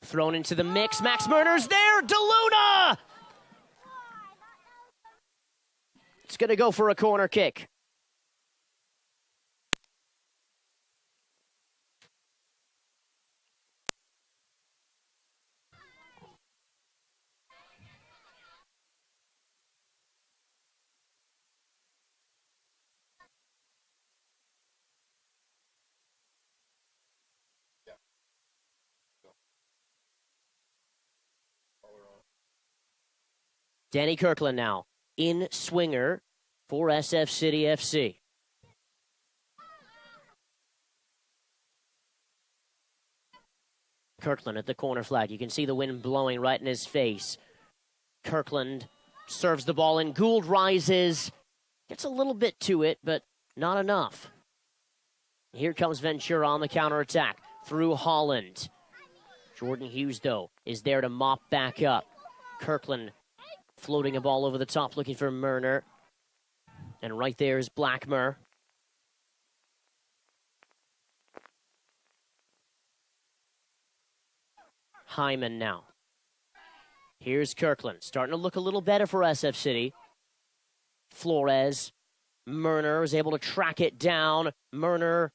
Thrown into the mix. Max Murner's there. DeLuna! It's going to go for a corner kick. Danny Kirkland now in swinger for SF City FC. Kirkland at the corner flag. You can see the wind blowing right in his face. Kirkland serves the ball in. Gould rises. Gets a little bit to it, but not enough. Here comes Ventura on the counterattack through Holland. Jordan Hughes, though, is there to mop back up. Kirkland floating a ball over the top, looking for Murner. And right there is Blackmer. Hyman now. Here's Kirkland, starting to look a little better for SF City. Flores. Murner is able to track it down. Murner,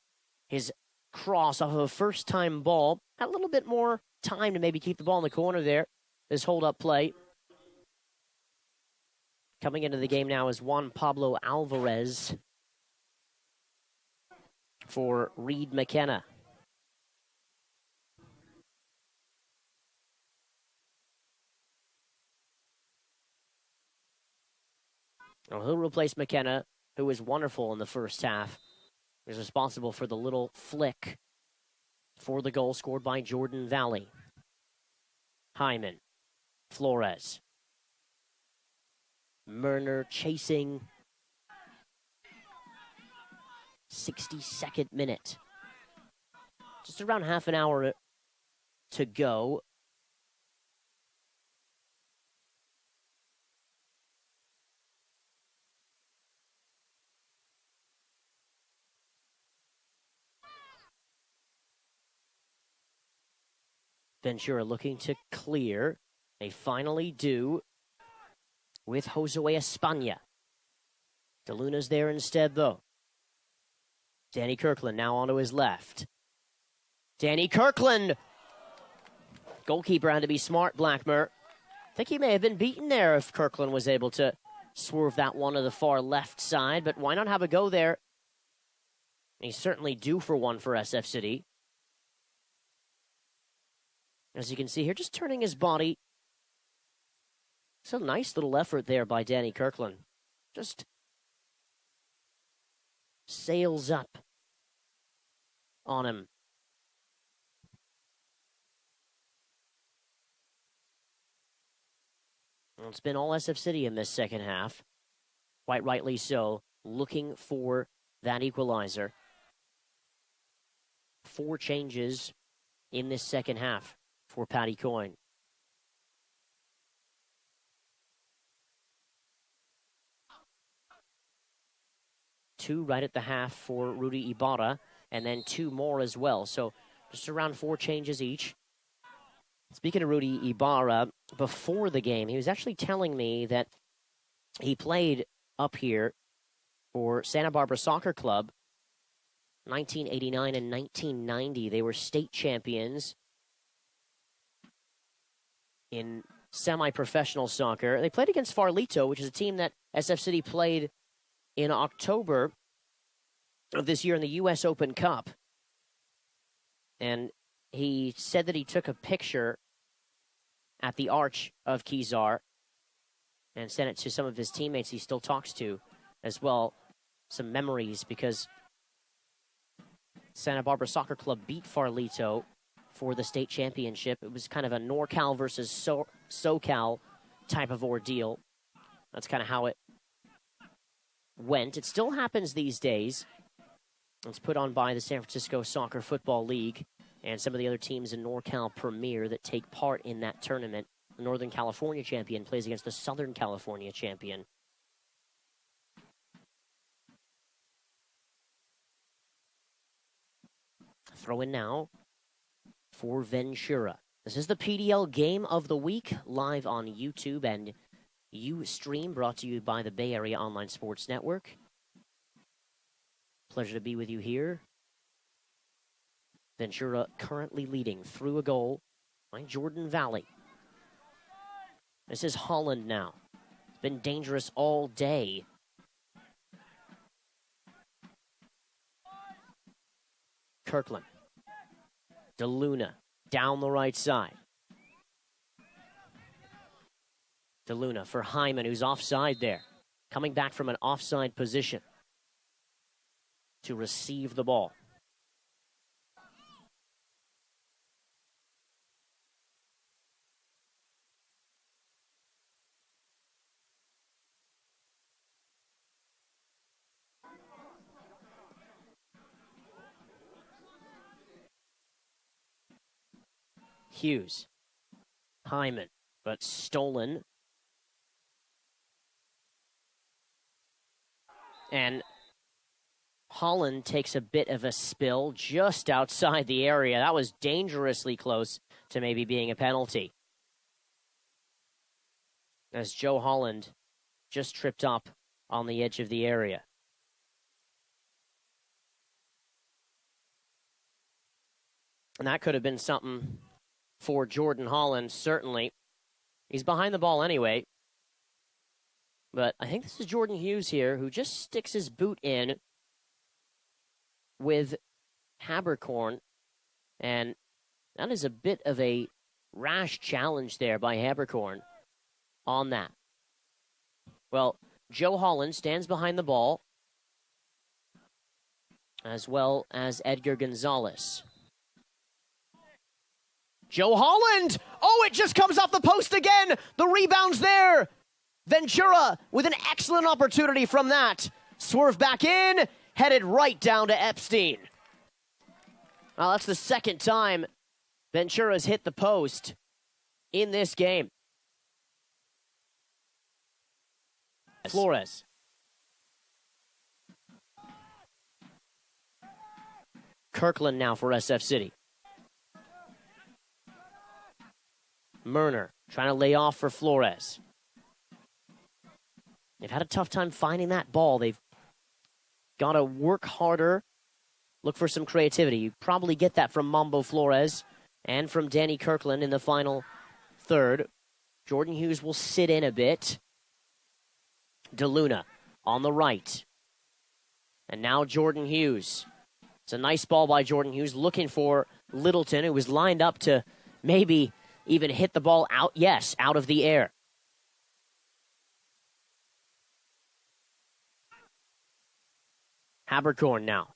his cross off of a first-time ball. Had a little bit more time to maybe keep the ball in the corner there. This hold-up play. Coming into the game now is Juan Pablo Alvarez for Reed McKenna. Well, he'll replace McKenna, who was wonderful in the first half. He was responsible for the little flick for the goal scored by Jordan Valley. Hyman. Flores. Murner chasing. 62nd minute. Just around half an hour to go. Ventura looking to clear. They finally do with Josue España. DeLuna's there instead, though. Danny Kirkland now onto his left. Danny Kirkland! Goalkeeper had to be smart, Blackmer. I think he may have been beaten there if Kirkland was able to swerve that one to the far left side, but why not have a go there? He's certainly due for one for SF City. As you can see here, just turning his body. It's a nice little effort there by Danny Kirkland. Just sails up on him. Well, it's been all SF City in this second half. Quite rightly so, looking for that equalizer. 4 changes in this second half for Paddy Coyne. Two right at the half for Rudy Ibarra, and then 2 more as well. So just around 4 changes each. Speaking of Rudy Ibarra, before the game, he was actually telling me that he played up here for Santa Barbara Soccer Club 1989 and 1990. They were state champions in semi-professional soccer. They played against Farlito, which is a team that SF City played in October of this year in the U.S. Open Cup. And he said that he took a picture at the arch of Kezar and sent it to some of his teammates he still talks to as well. Some memories, because Santa Barbara Soccer Club beat Farlito for the state championship. It was kind of a NorCal versus SoCal type of ordeal. That's kind of how it went. It still happens these days. It's put on by the San Francisco Soccer Football League and some of the other teams in NorCal Premier that take part in that tournament. The Northern California champion plays against the Southern California champion. Throw in now for Ventura. This is the PDL Game of the Week, live on YouTube and Ustream, brought to you by the Bay Area Online Sports Network. Pleasure to be with you here. Ventura currently leading through a goal by Jordan Valley. This is Holland now. It's been dangerous all day. Kirkland. DeLuna down the right side. DeLuna for Hyman, who's offside there. Coming back from an offside position to receive the ball. Hughes. Hyman, but stolen. And Holland takes a bit of a spill just outside the area. That was dangerously close to maybe being a penalty. As Joe Holland just tripped up on the edge of the area. And that could have been something for Jordan Holland, certainly. He's behind the ball anyway. But I think this is Jordan Hughes here, who just sticks his boot in with Haberkorn. And that is a bit of a rash challenge there by Haberkorn on that. Well, Joe Holland stands behind the ball, as well as Edgar Gonzalez. Joe Holland! Oh, it just comes off the post again! The rebound's there! Ventura with an excellent opportunity from that. Swerve back in, headed right down to Epstein. Well, that's the second time Ventura's hit the post in this game. Flores. Kirkland now for SF City. Murner trying to lay off for Flores. They've had a tough time finding that ball. They've got to work harder, look for some creativity. You probably get that from Mambo Flores and from Danny Kirkland in the final third. Jordan Hughes will sit in a bit. DeLuna on the right. And now Jordan Hughes. It's a nice ball by Jordan Hughes, looking for Littleton, who was lined up to maybe even hit the ball out. Yes, out of the air. Haberkorn now.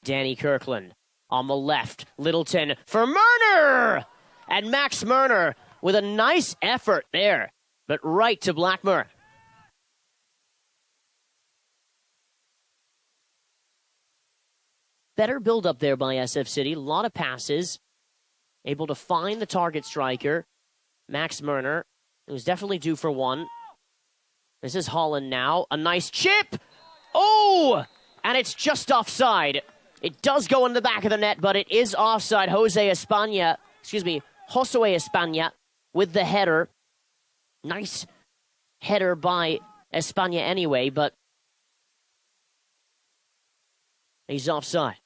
Danny Kirkland on the left. Littleton for Murner! And Max Murner with a nice effort there, but right to Blackmer. Better build-up there by SF City. A lot of passes. Able to find the target striker, Max Murner. It was definitely due for one. This is Holland now. A nice chip! Oh! And it's just offside. It does go in the back of the net, but it is offside. Josue España with the header. Nice header by España anyway, but he's offside.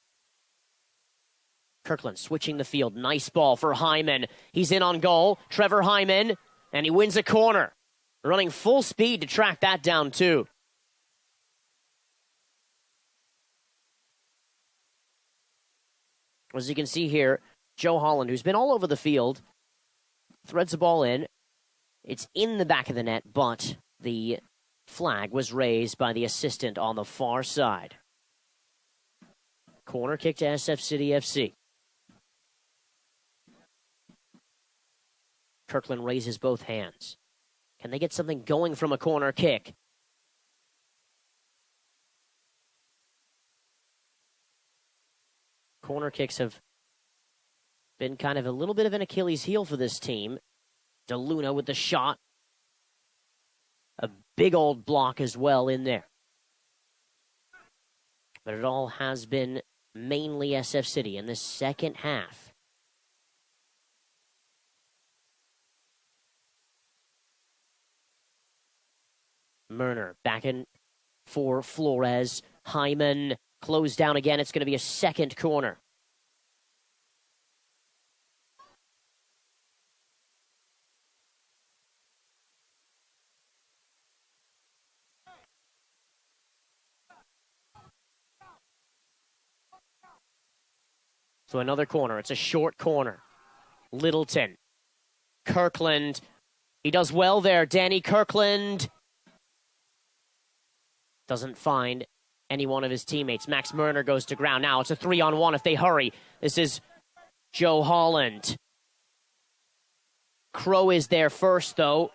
Kirkland switching the field. Nice ball for Hyman. He's in on goal. Trevor Hyman, and he wins a corner. Running full speed to track that down, too. As you can see here, Joe Holland, who's been all over the field, threads the ball in. It's in the back of the net, but the flag was raised by the assistant on the far side. Corner kick to SF City FC. Kirkland raises both hands. Can they get something going from a corner kick? Corner kicks have been kind of a little bit of an Achilles heel for this team. DeLuna with the shot. A big old block as well in there. But it all has been mainly SF City in the second half. Murner back in for Flores. Hyman closed down again. It's going to be a second corner. So another corner. It's a short corner. Littleton. Kirkland. He does well there. Danny Kirkland doesn't find any one of his teammates. Max Murner goes to ground. Now it's a 3-on-1 if they hurry. This is Joe Holland. Crow is there first, though.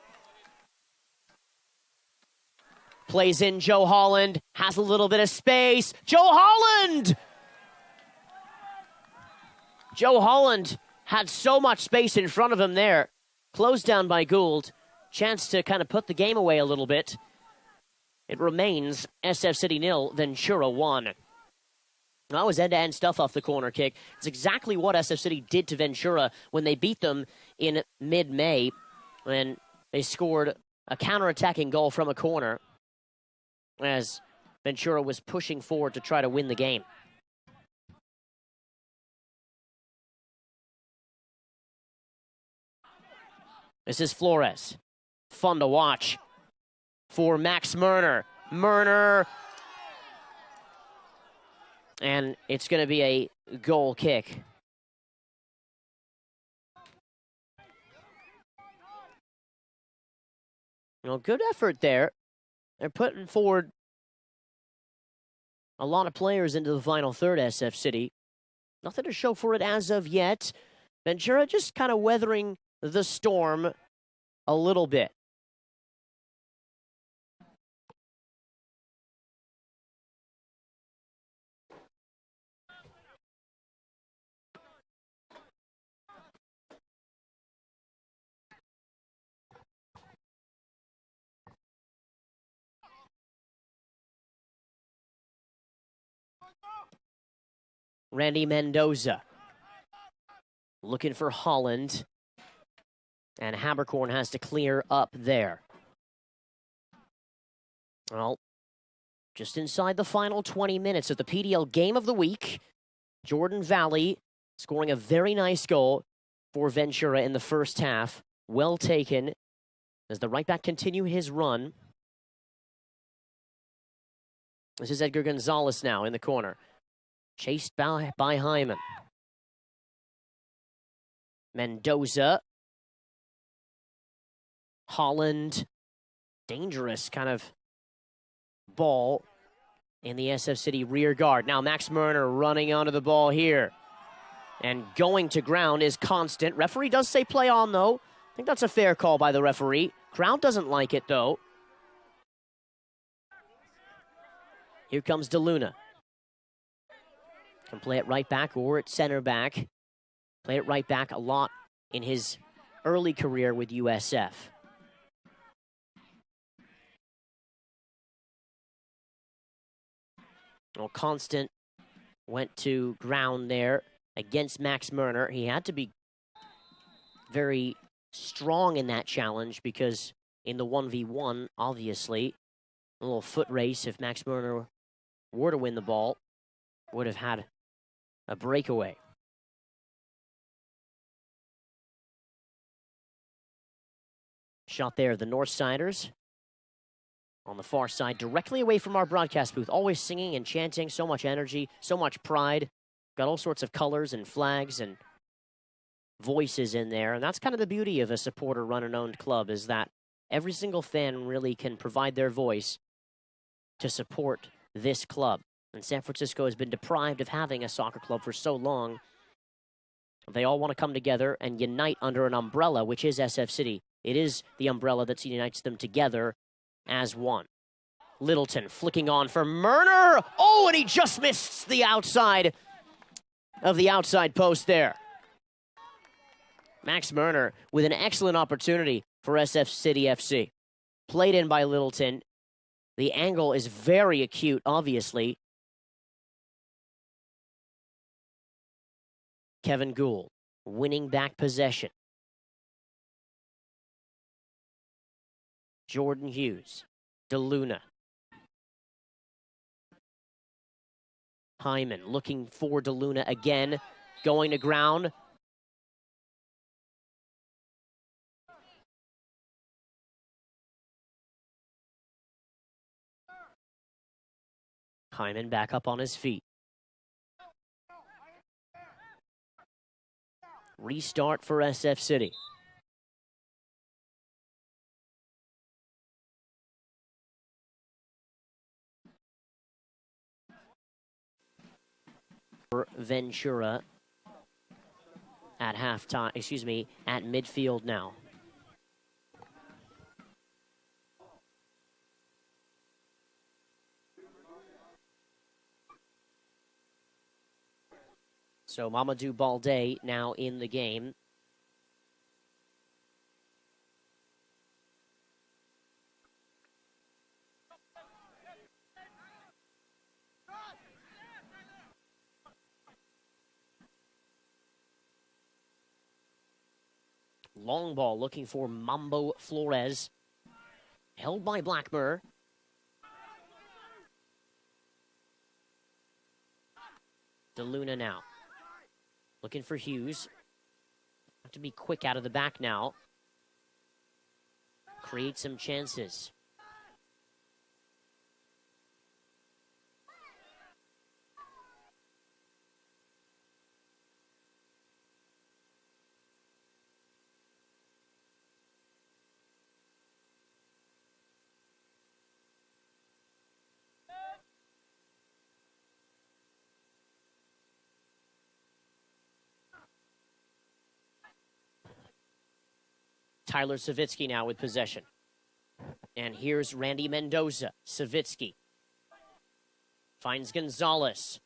Plays in Joe Holland. Has a little bit of space. Joe Holland! Joe Holland had so much space in front of him there. Closed down by Gould. Chance to kind of put the game away a little bit. It remains SF City 0, Ventura 1. That was end-to-end stuff off the corner kick. It's exactly what SF City did to Ventura when they beat them in mid-May when they scored a counter-attacking goal from a corner as Ventura was pushing forward to try to win the game. This is Flores. Fun to watch for Max Murner. Murner. And it's going to be a goal kick. Good effort there. They're putting forward a lot of players into the final third, SF City. Nothing to show for it as of yet. Ventura just kind of weathering the storm a little bit. Randy Mendoza looking for Holland. And Habercorn has to clear up there. Well, just inside the final 20 minutes of the PDL game of the week, Jordan Valley scoring a very nice goal for Ventura in the first half. Well taken as the right back continue his run. This is Edgar Gonzalez now in the corner. Chased by Hyman. Mendoza. Holland. Dangerous kind of ball in the SF City rear guard. Now Max Murner running onto the ball here. And going to ground is Constant. Referee does say play on, though. I think that's a fair call by the referee. Crowd doesn't like it, though. Here comes DeLuna. Can play it right back or at center back. Play it right back a lot in his early career with USF. Well, Constant went to ground there against Max Murner. He had to be very strong in that challenge because in the 1v1, obviously, a little foot race, if Max Murner were to win the ball, would have had a breakaway. Shot there, the Northsiders. On the far side, directly away from our broadcast booth, always singing and chanting, so much energy, so much pride. Got all sorts of colors and flags and voices in there, and that's kind of the beauty of a supporter-run and owned club, is that every single fan really can provide their voice to support this club. And San Francisco has been deprived of having a soccer club for so long. They all want to come together and unite under an umbrella, which is SF City. It is the umbrella that unites them together as one. Littleton flicking on for Murner. Oh, and he just missed the outside of the outside post there. Max Murner with an excellent opportunity for SF City FC. Played in by Littleton. The angle is very acute, obviously. Kevin Gould winning back possession. Jordan Hughes. DeLuna. Hyman looking for DeLuna again. Going to ground. Hyman back up on his feet. restart for SF City. For Ventura at halftime, at midfield now. So Mamadou Balde now in the game. Long ball looking for Mambo Flores. Held by Blackmer. DeLuna now. Looking for Hughes. Have to be quick out of the back now. Create some chances. Tyler Savitsky now with possession. And here's Randy Mendoza. Savitsky finds Gonzalez.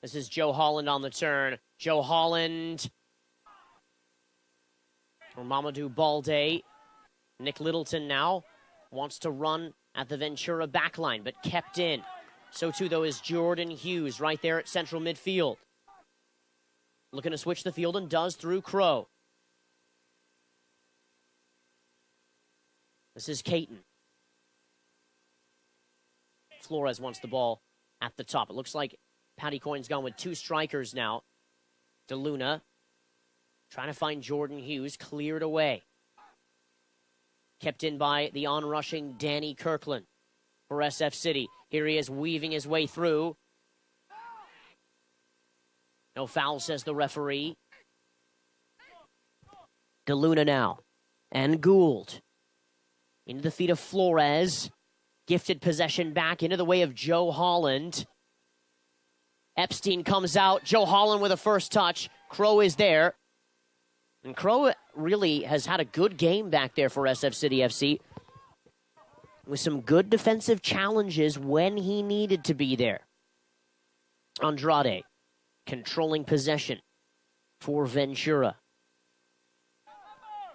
This is Joe Holland on the turn. Joe Holland. Or Mamadou Balde. Nick Littleton now wants to run at the Ventura backline, but kept in. So too, though, is Jordan Hughes right there at central midfield. Looking to switch the field and does through Crow. This is Caton. Flores wants the ball at the top. It looks like Patty Coyne's gone with two strikers now. DeLuna trying to find Jordan Hughes, cleared away. Kept in by the onrushing Danny Kirkland for SF City. Here he is weaving his way through. No foul, says the referee. DeLuna now. And Gould. Into the feet of Flores. Gifted possession back into the way of Joe Holland. Epstein comes out. Joe Holland with a first touch. Crow is there. And Crow really has had a good game back there for SF City FC. With some good defensive challenges when he needed to be there. Andrade controlling possession for Ventura.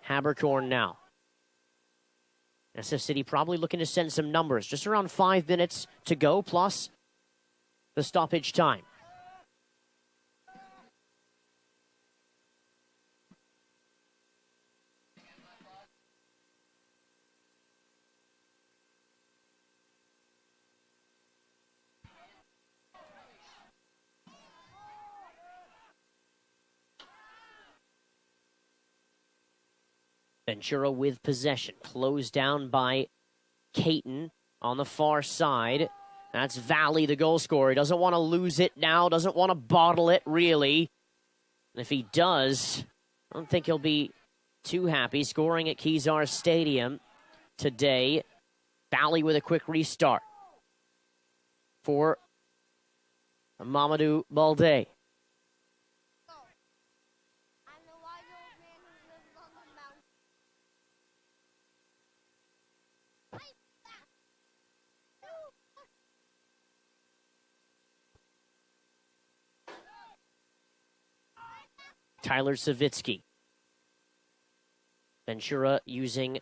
Habercorn now. SF City probably looking to send some numbers. Just around 5 minutes to go, plus the stoppage time. Ventura with possession, closed down by Caton on the far side. That's Valley, the goal scorer. He doesn't want to lose it now, doesn't want to bottle it, really. And if he does, I don't think he'll be too happy. Scoring at Kezar Stadium today. Valley with a quick restart for Mamadou Balde. Tyler Savitsky. Ventura using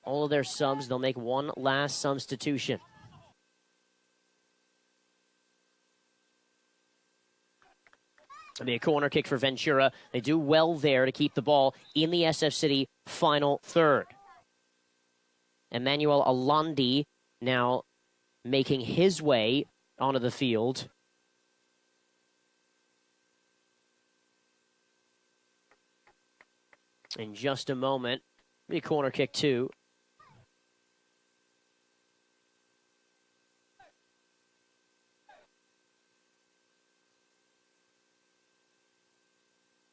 all of their subs. They'll make one last substitution. It'll be a corner kick for Ventura. They do well there to keep the ball in the SF City final third. Emmanuel Alandi now making his way onto the field. In just a moment, be a corner kick too.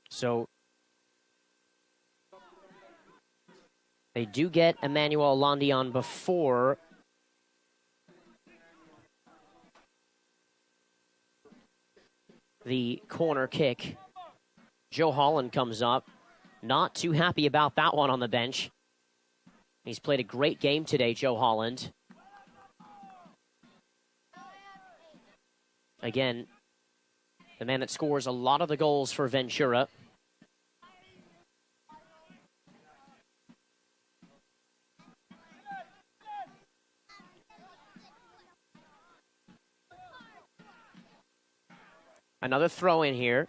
So They do get Emmanuel Londion before the corner kick. Joe Holland comes up. Not too happy about that one on the bench. He's played a great game today, Joe Holland. Again, the man that scores a lot of the goals for Ventura. Another throw in here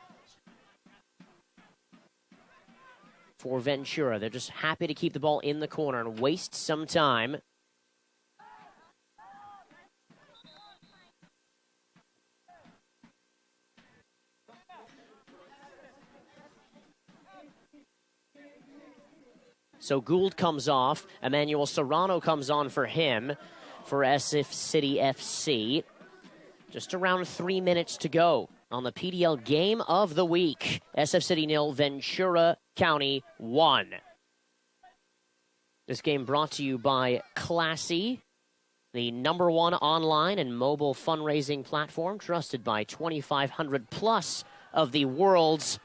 for Ventura. They're just happy to keep the ball in the corner and waste some time. So Gould comes off. Emmanuel Serrano comes on for him for SF City FC. Just around 3 minutes to go on the PDL game of the week. SF City 0, Ventura County 1. This game brought to you by Classy, the #1 online and mobile fundraising platform trusted by 2,500 plus of the world's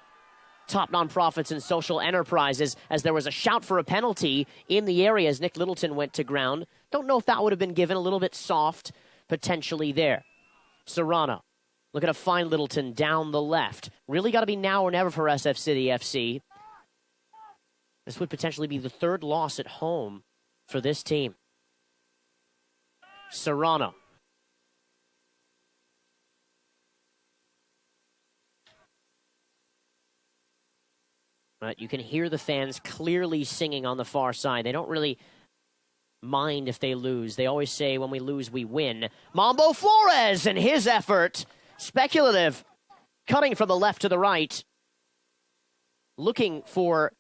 top nonprofits and social enterprises, as there was a shout for a penalty in the area as Nick Littleton went to ground. Don't know if that would have been given, a little bit soft potentially there. Serrano, look at a fine Littleton down the left. Really got to be now or never for SF City FC. This would potentially be the third loss at home for this team. Serrano. But you can hear the fans clearly singing on the far side. They don't really mind if they lose. They always say, when we lose, we win. Mambo Flores and his effort. Speculative. Cutting from the left to the right. Looking for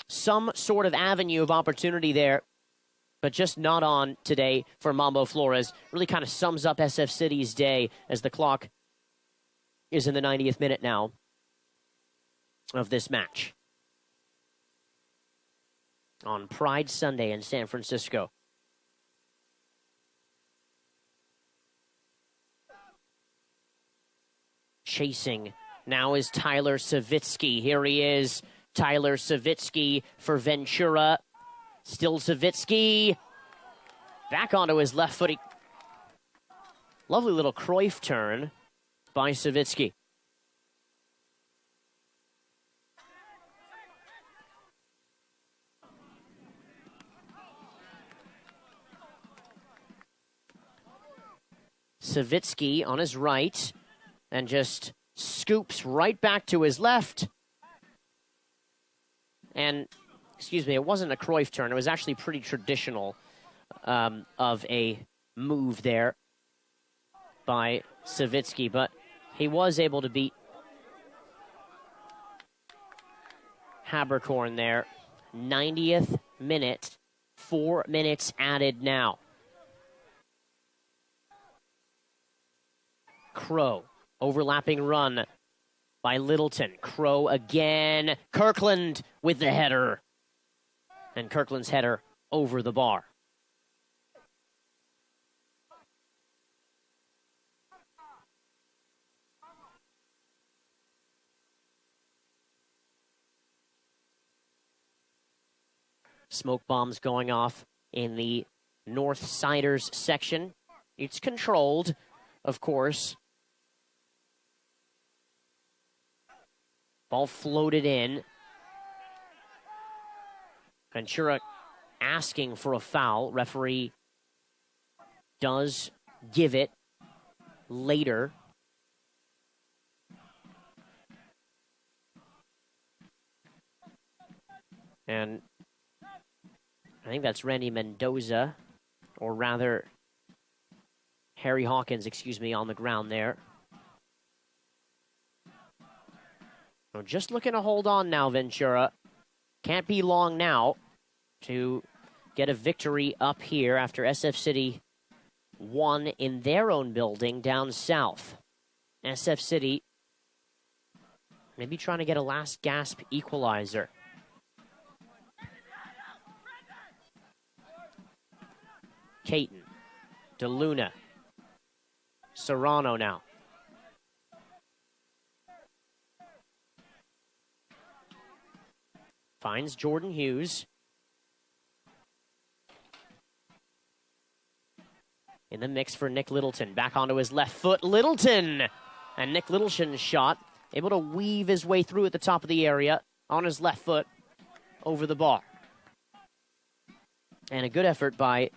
some sort of avenue of opportunity there, but just not on today for Mambo Flores. Really kind of sums up SF City's day as the clock is in the 90th minute now of this match on Pride Sunday in San Francisco. Chasing now is Tyler Savitsky. Here he is, Tyler Savitsky for Ventura. Still Savitsky. Back onto his left foot. Lovely little Cruyff turn by Savitsky. Savitsky on his right and just scoops right back to his left. And, excuse me, it wasn't a Cruyff turn. It was actually pretty traditional of a move there by Savitsky, but he was able to beat Haberkorn there. 90th minute, 4 minutes added now. Crow, overlapping run by Littleton. Crow again. Kirkland with the header. And Kirkland's header over the bar. Smoke bombs going off in the North Siders section. It's controlled, of course. Ball floated in. Ventura asking for a foul. Referee does give it later. And I think that's Randy Mendoza, or rather Harry Hawkins, excuse me, on the ground there. So just looking to hold on now, Ventura. Can't be long now to get a victory up here after SF City won in their own building down south. SF City maybe trying to get a last gasp equalizer. Caton. DeLuna. Serrano now. Finds Jordan Hughes. In the mix for Nick Littleton. Back onto his left foot. Littleton! And Nick Littleton's shot, able to weave his way through at the top of the area on his left foot over the bar. And a good effort by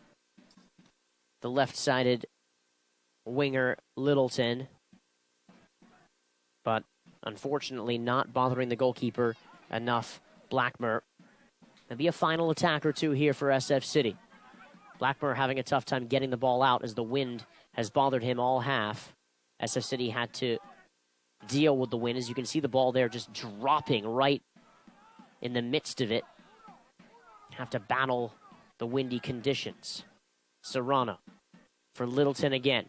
the left-sided winger Littleton. But unfortunately not bothering the goalkeeper enough. Blackmer. There'll be a final attack or two here for SF City. Blackmer having a tough time getting the ball out as the wind has bothered him all half. SF City had to deal with the wind. As you can see the ball there just dropping right in the midst of it. Have to battle the windy conditions. Serrano for Littleton again.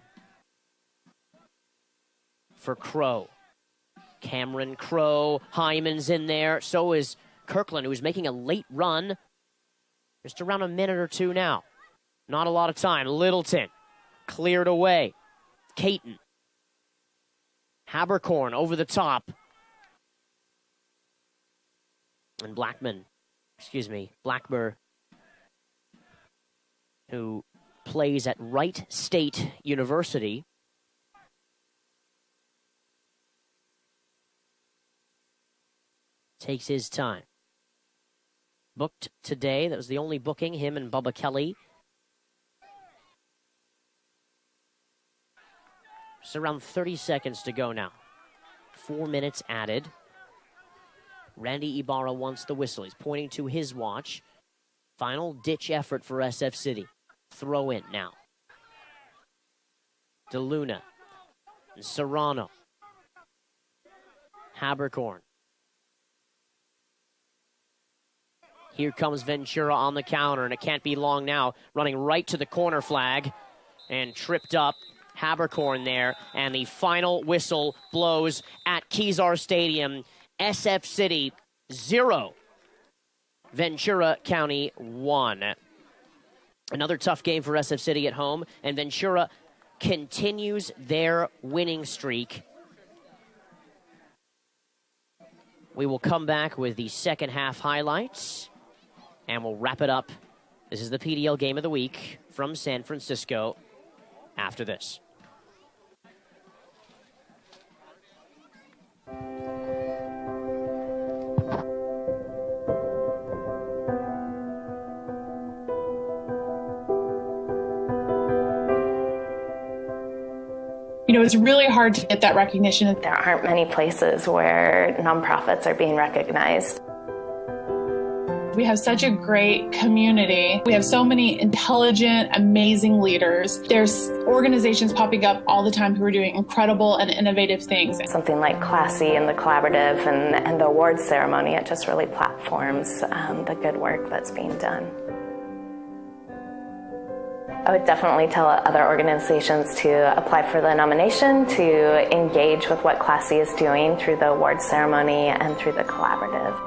For Crow. Cameron Crow. Hyman's in there. So is Kirkland, who's making a late run. Just around a minute or two now. Not a lot of time. Littleton cleared away. Caton. Habercorn over the top. And Blackmer, who plays at Wright State University. Takes his time. Booked today. That was the only booking, him and Bubba Kelly. Just around 30 seconds to go now. 4 minutes added. Randy Ibarra wants the whistle. He's pointing to his watch. Final ditch effort for SF City. Throw in now. DeLuna. And Serrano. Habercorn. Here comes Ventura on the counter, and it can't be long now. Running right to the corner flag and tripped up. Habercorn there, and the final whistle blows at Kezar Stadium. SF City 0, Ventura County 1. Another tough game for SF City at home, and Ventura continues their winning streak. We will come back with the second half highlights, and we'll wrap it up. This is the PDL Game of the Week from San Francisco after this. You know, it's really hard to get that recognition. There aren't many places where nonprofits are being recognized. We have such a great community. We have so many intelligent, amazing leaders. There's organizations popping up all the time who are doing incredible and innovative things. Something like Classy and the Collaborative and the awards ceremony, it just really platforms the good work that's being done. I would definitely tell other organizations to apply for the nomination, to engage with what Classy is doing through the awards ceremony and through the collaborative.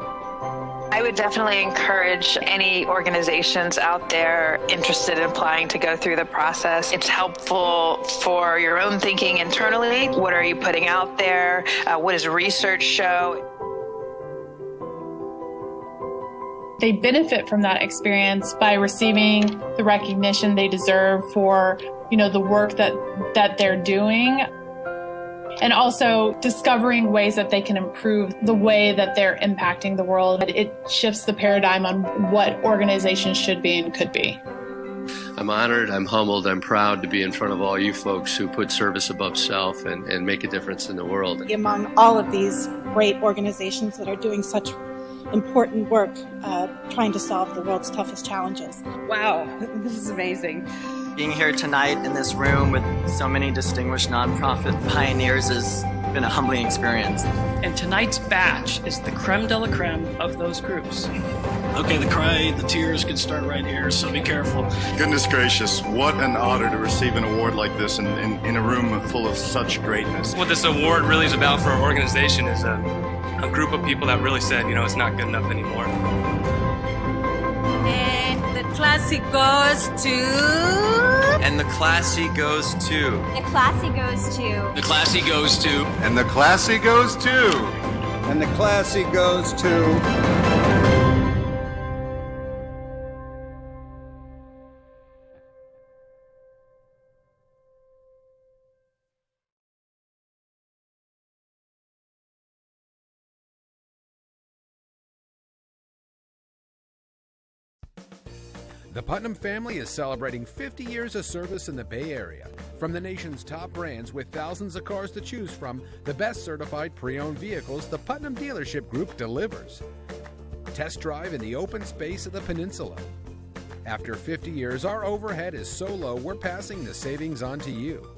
I would definitely encourage any organizations out there interested in applying to go through the process. It's helpful for your own thinking internally. What are you putting out there? What does research show? They benefit from that experience by receiving the recognition they deserve for, you know, the work that they're doing, and also discovering ways that they can improve the way that they're impacting the world. It shifts the paradigm on what organizations should be and could be. I'm honored, I'm humbled, I'm proud to be in front of all you folks who put service above self and make a difference in the world. Among all of these great organizations that are doing such important work trying to solve the world's toughest challenges. Wow, this is amazing. Being here tonight in this room with so many distinguished nonprofit pioneers has been a humbling experience. And tonight's batch is the creme de la creme of those groups. Okay, the cry, the tears can start right here, so be careful. Goodness gracious, what an honor to receive an award like this in a room full of such greatness. What this award really is about for our organization is a group of people that really said, you know, it's not good enough anymore. And the classy goes to... And the classy goes to... The classy goes to... The classy goes to... And the classy goes to... And the classy goes to... The Putnam family is celebrating 50 years of service in the Bay Area. From the nation's top brands with thousands of cars to choose from, the best certified pre-owned vehicles the Putnam Dealership Group delivers. Test drive in the open space of the peninsula. After 50 years, our overhead is so low we're passing the savings on to you.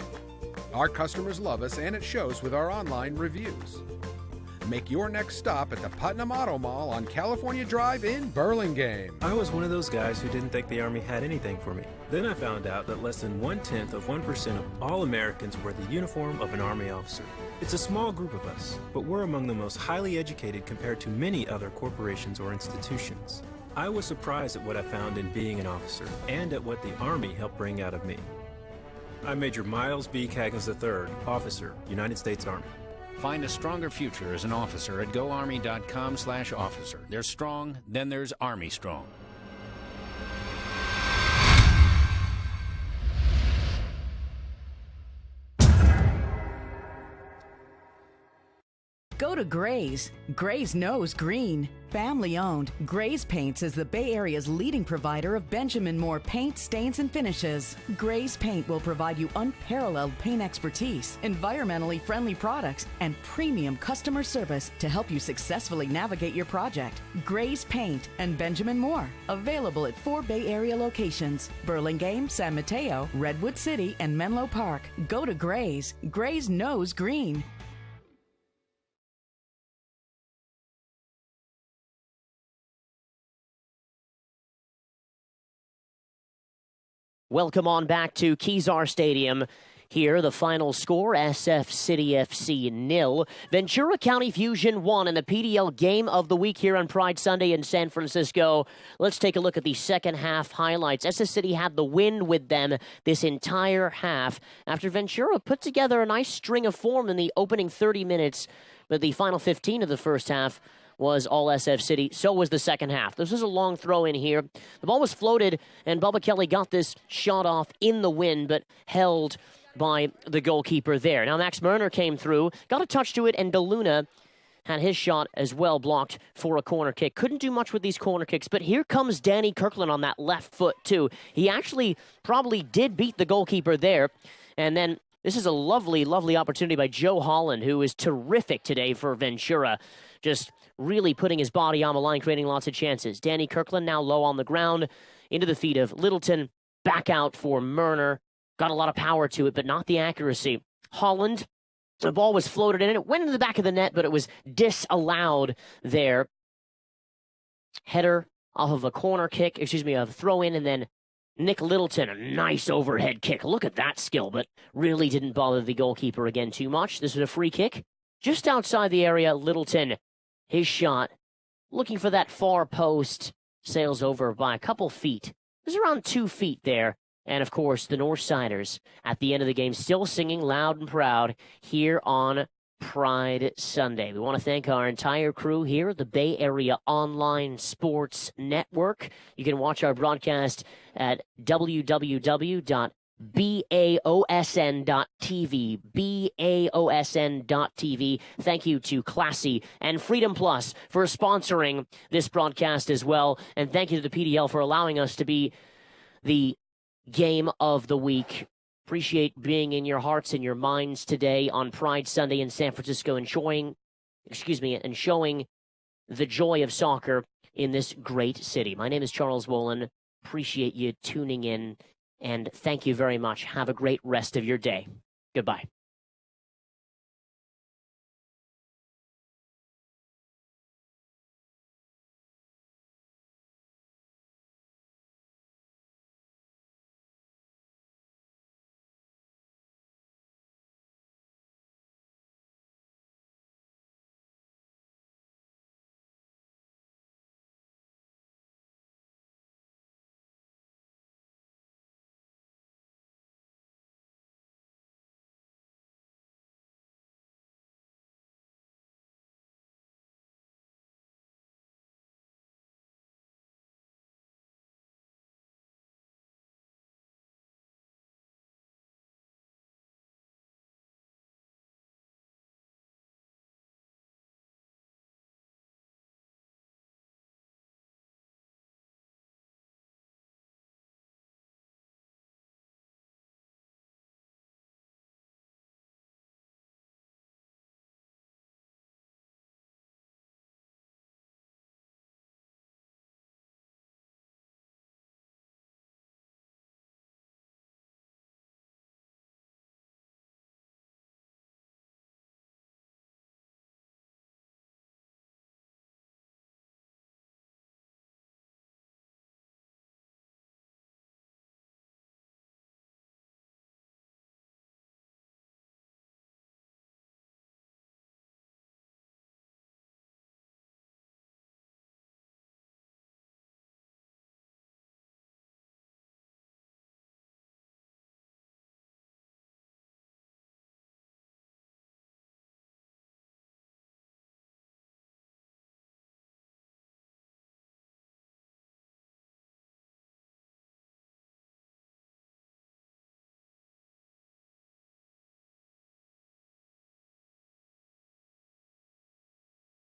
Our customers love us, and it shows with our online reviews. Make your next stop at the Putnam Auto Mall on California Drive in Burlingame. I was one of those guys who didn't think the Army had anything for me. Then I found out that less than 1/10% of all Americans wear the uniform of an Army officer. It's a small group of us, but we're among the most highly educated compared to many other corporations or institutions. I was surprised at what I found in being an officer and at what the Army helped bring out of me. I'm Major Miles B. Caggins III, Officer, United States Army. Find a stronger future as an officer at goarmy.com/officer. There's strong, then there's Army strong. Go to Gray's. Gray's knows green. Family owned, Gray's Paints is the Bay Area's leading provider of Benjamin Moore paint, stains, and finishes. Gray's Paint will provide you unparalleled paint expertise, environmentally friendly products, and premium customer service to help you successfully navigate your project. Gray's Paint and Benjamin Moore, available at 4 Bay Area locations: Burlingame, San Mateo, Redwood City, and Menlo Park. Go to Gray's. Gray's knows green. Welcome on back to Kezar Stadium. Here, the final score, SF City FC 0. Ventura County Fusion 1 in the PDL Game of the Week here on Pride Sunday in San Francisco. Let's take a look at the second half highlights. SF City had the win with them this entire half after Ventura put together a nice string of form in the opening 30 minutes, but the final 15 of the first half was all SF City. So was the second half. This was a long throw in here. The ball was floated, and Bubba Kelly got this shot off in the wind, but held by the goalkeeper there. Now Max Merner came through, got a touch to it, and DeLuna had his shot as well blocked for a corner kick. Couldn't do much with these corner kicks, but here comes Danny Kirkland on that left foot, too. He actually probably did beat the goalkeeper there, and then this is a lovely, lovely opportunity by Joe Holland, who is terrific today for Ventura. Just really putting his body on the line, creating lots of chances. Danny Kirkland now low on the ground, into the feet of Littleton, back out for Merner. Got a lot of power to it, but not the accuracy. Holland, the ball was floated in. It went into the back of the net, but it was disallowed there. Header off of a corner kick, a throw in, and then Nick Littleton, a nice overhead kick. Look at that skill, but really didn't bother the goalkeeper again too much. This was a free kick. Just outside the area, Littleton, his shot, looking for that far post, sails over by a couple feet. There's around 2 feet there. And, of course, the Northsiders at the end of the game still singing loud and proud here on Pride Sunday. We want to thank our entire crew here at the Bay Area Online Sports Network. You can watch our broadcast at www.baosn.tv, baosn.tv. Thank you to Classy and Freedom Plus for sponsoring this broadcast as well. And thank you to the PDL for allowing us to be the Game of the Week. Appreciate being in your hearts and your minds today on Pride Sunday in San Francisco and showing the joy of soccer in this great city. My name is Charles Wolin. Appreciate you tuning in, and thank you very much. Have a great rest of your day. Goodbye.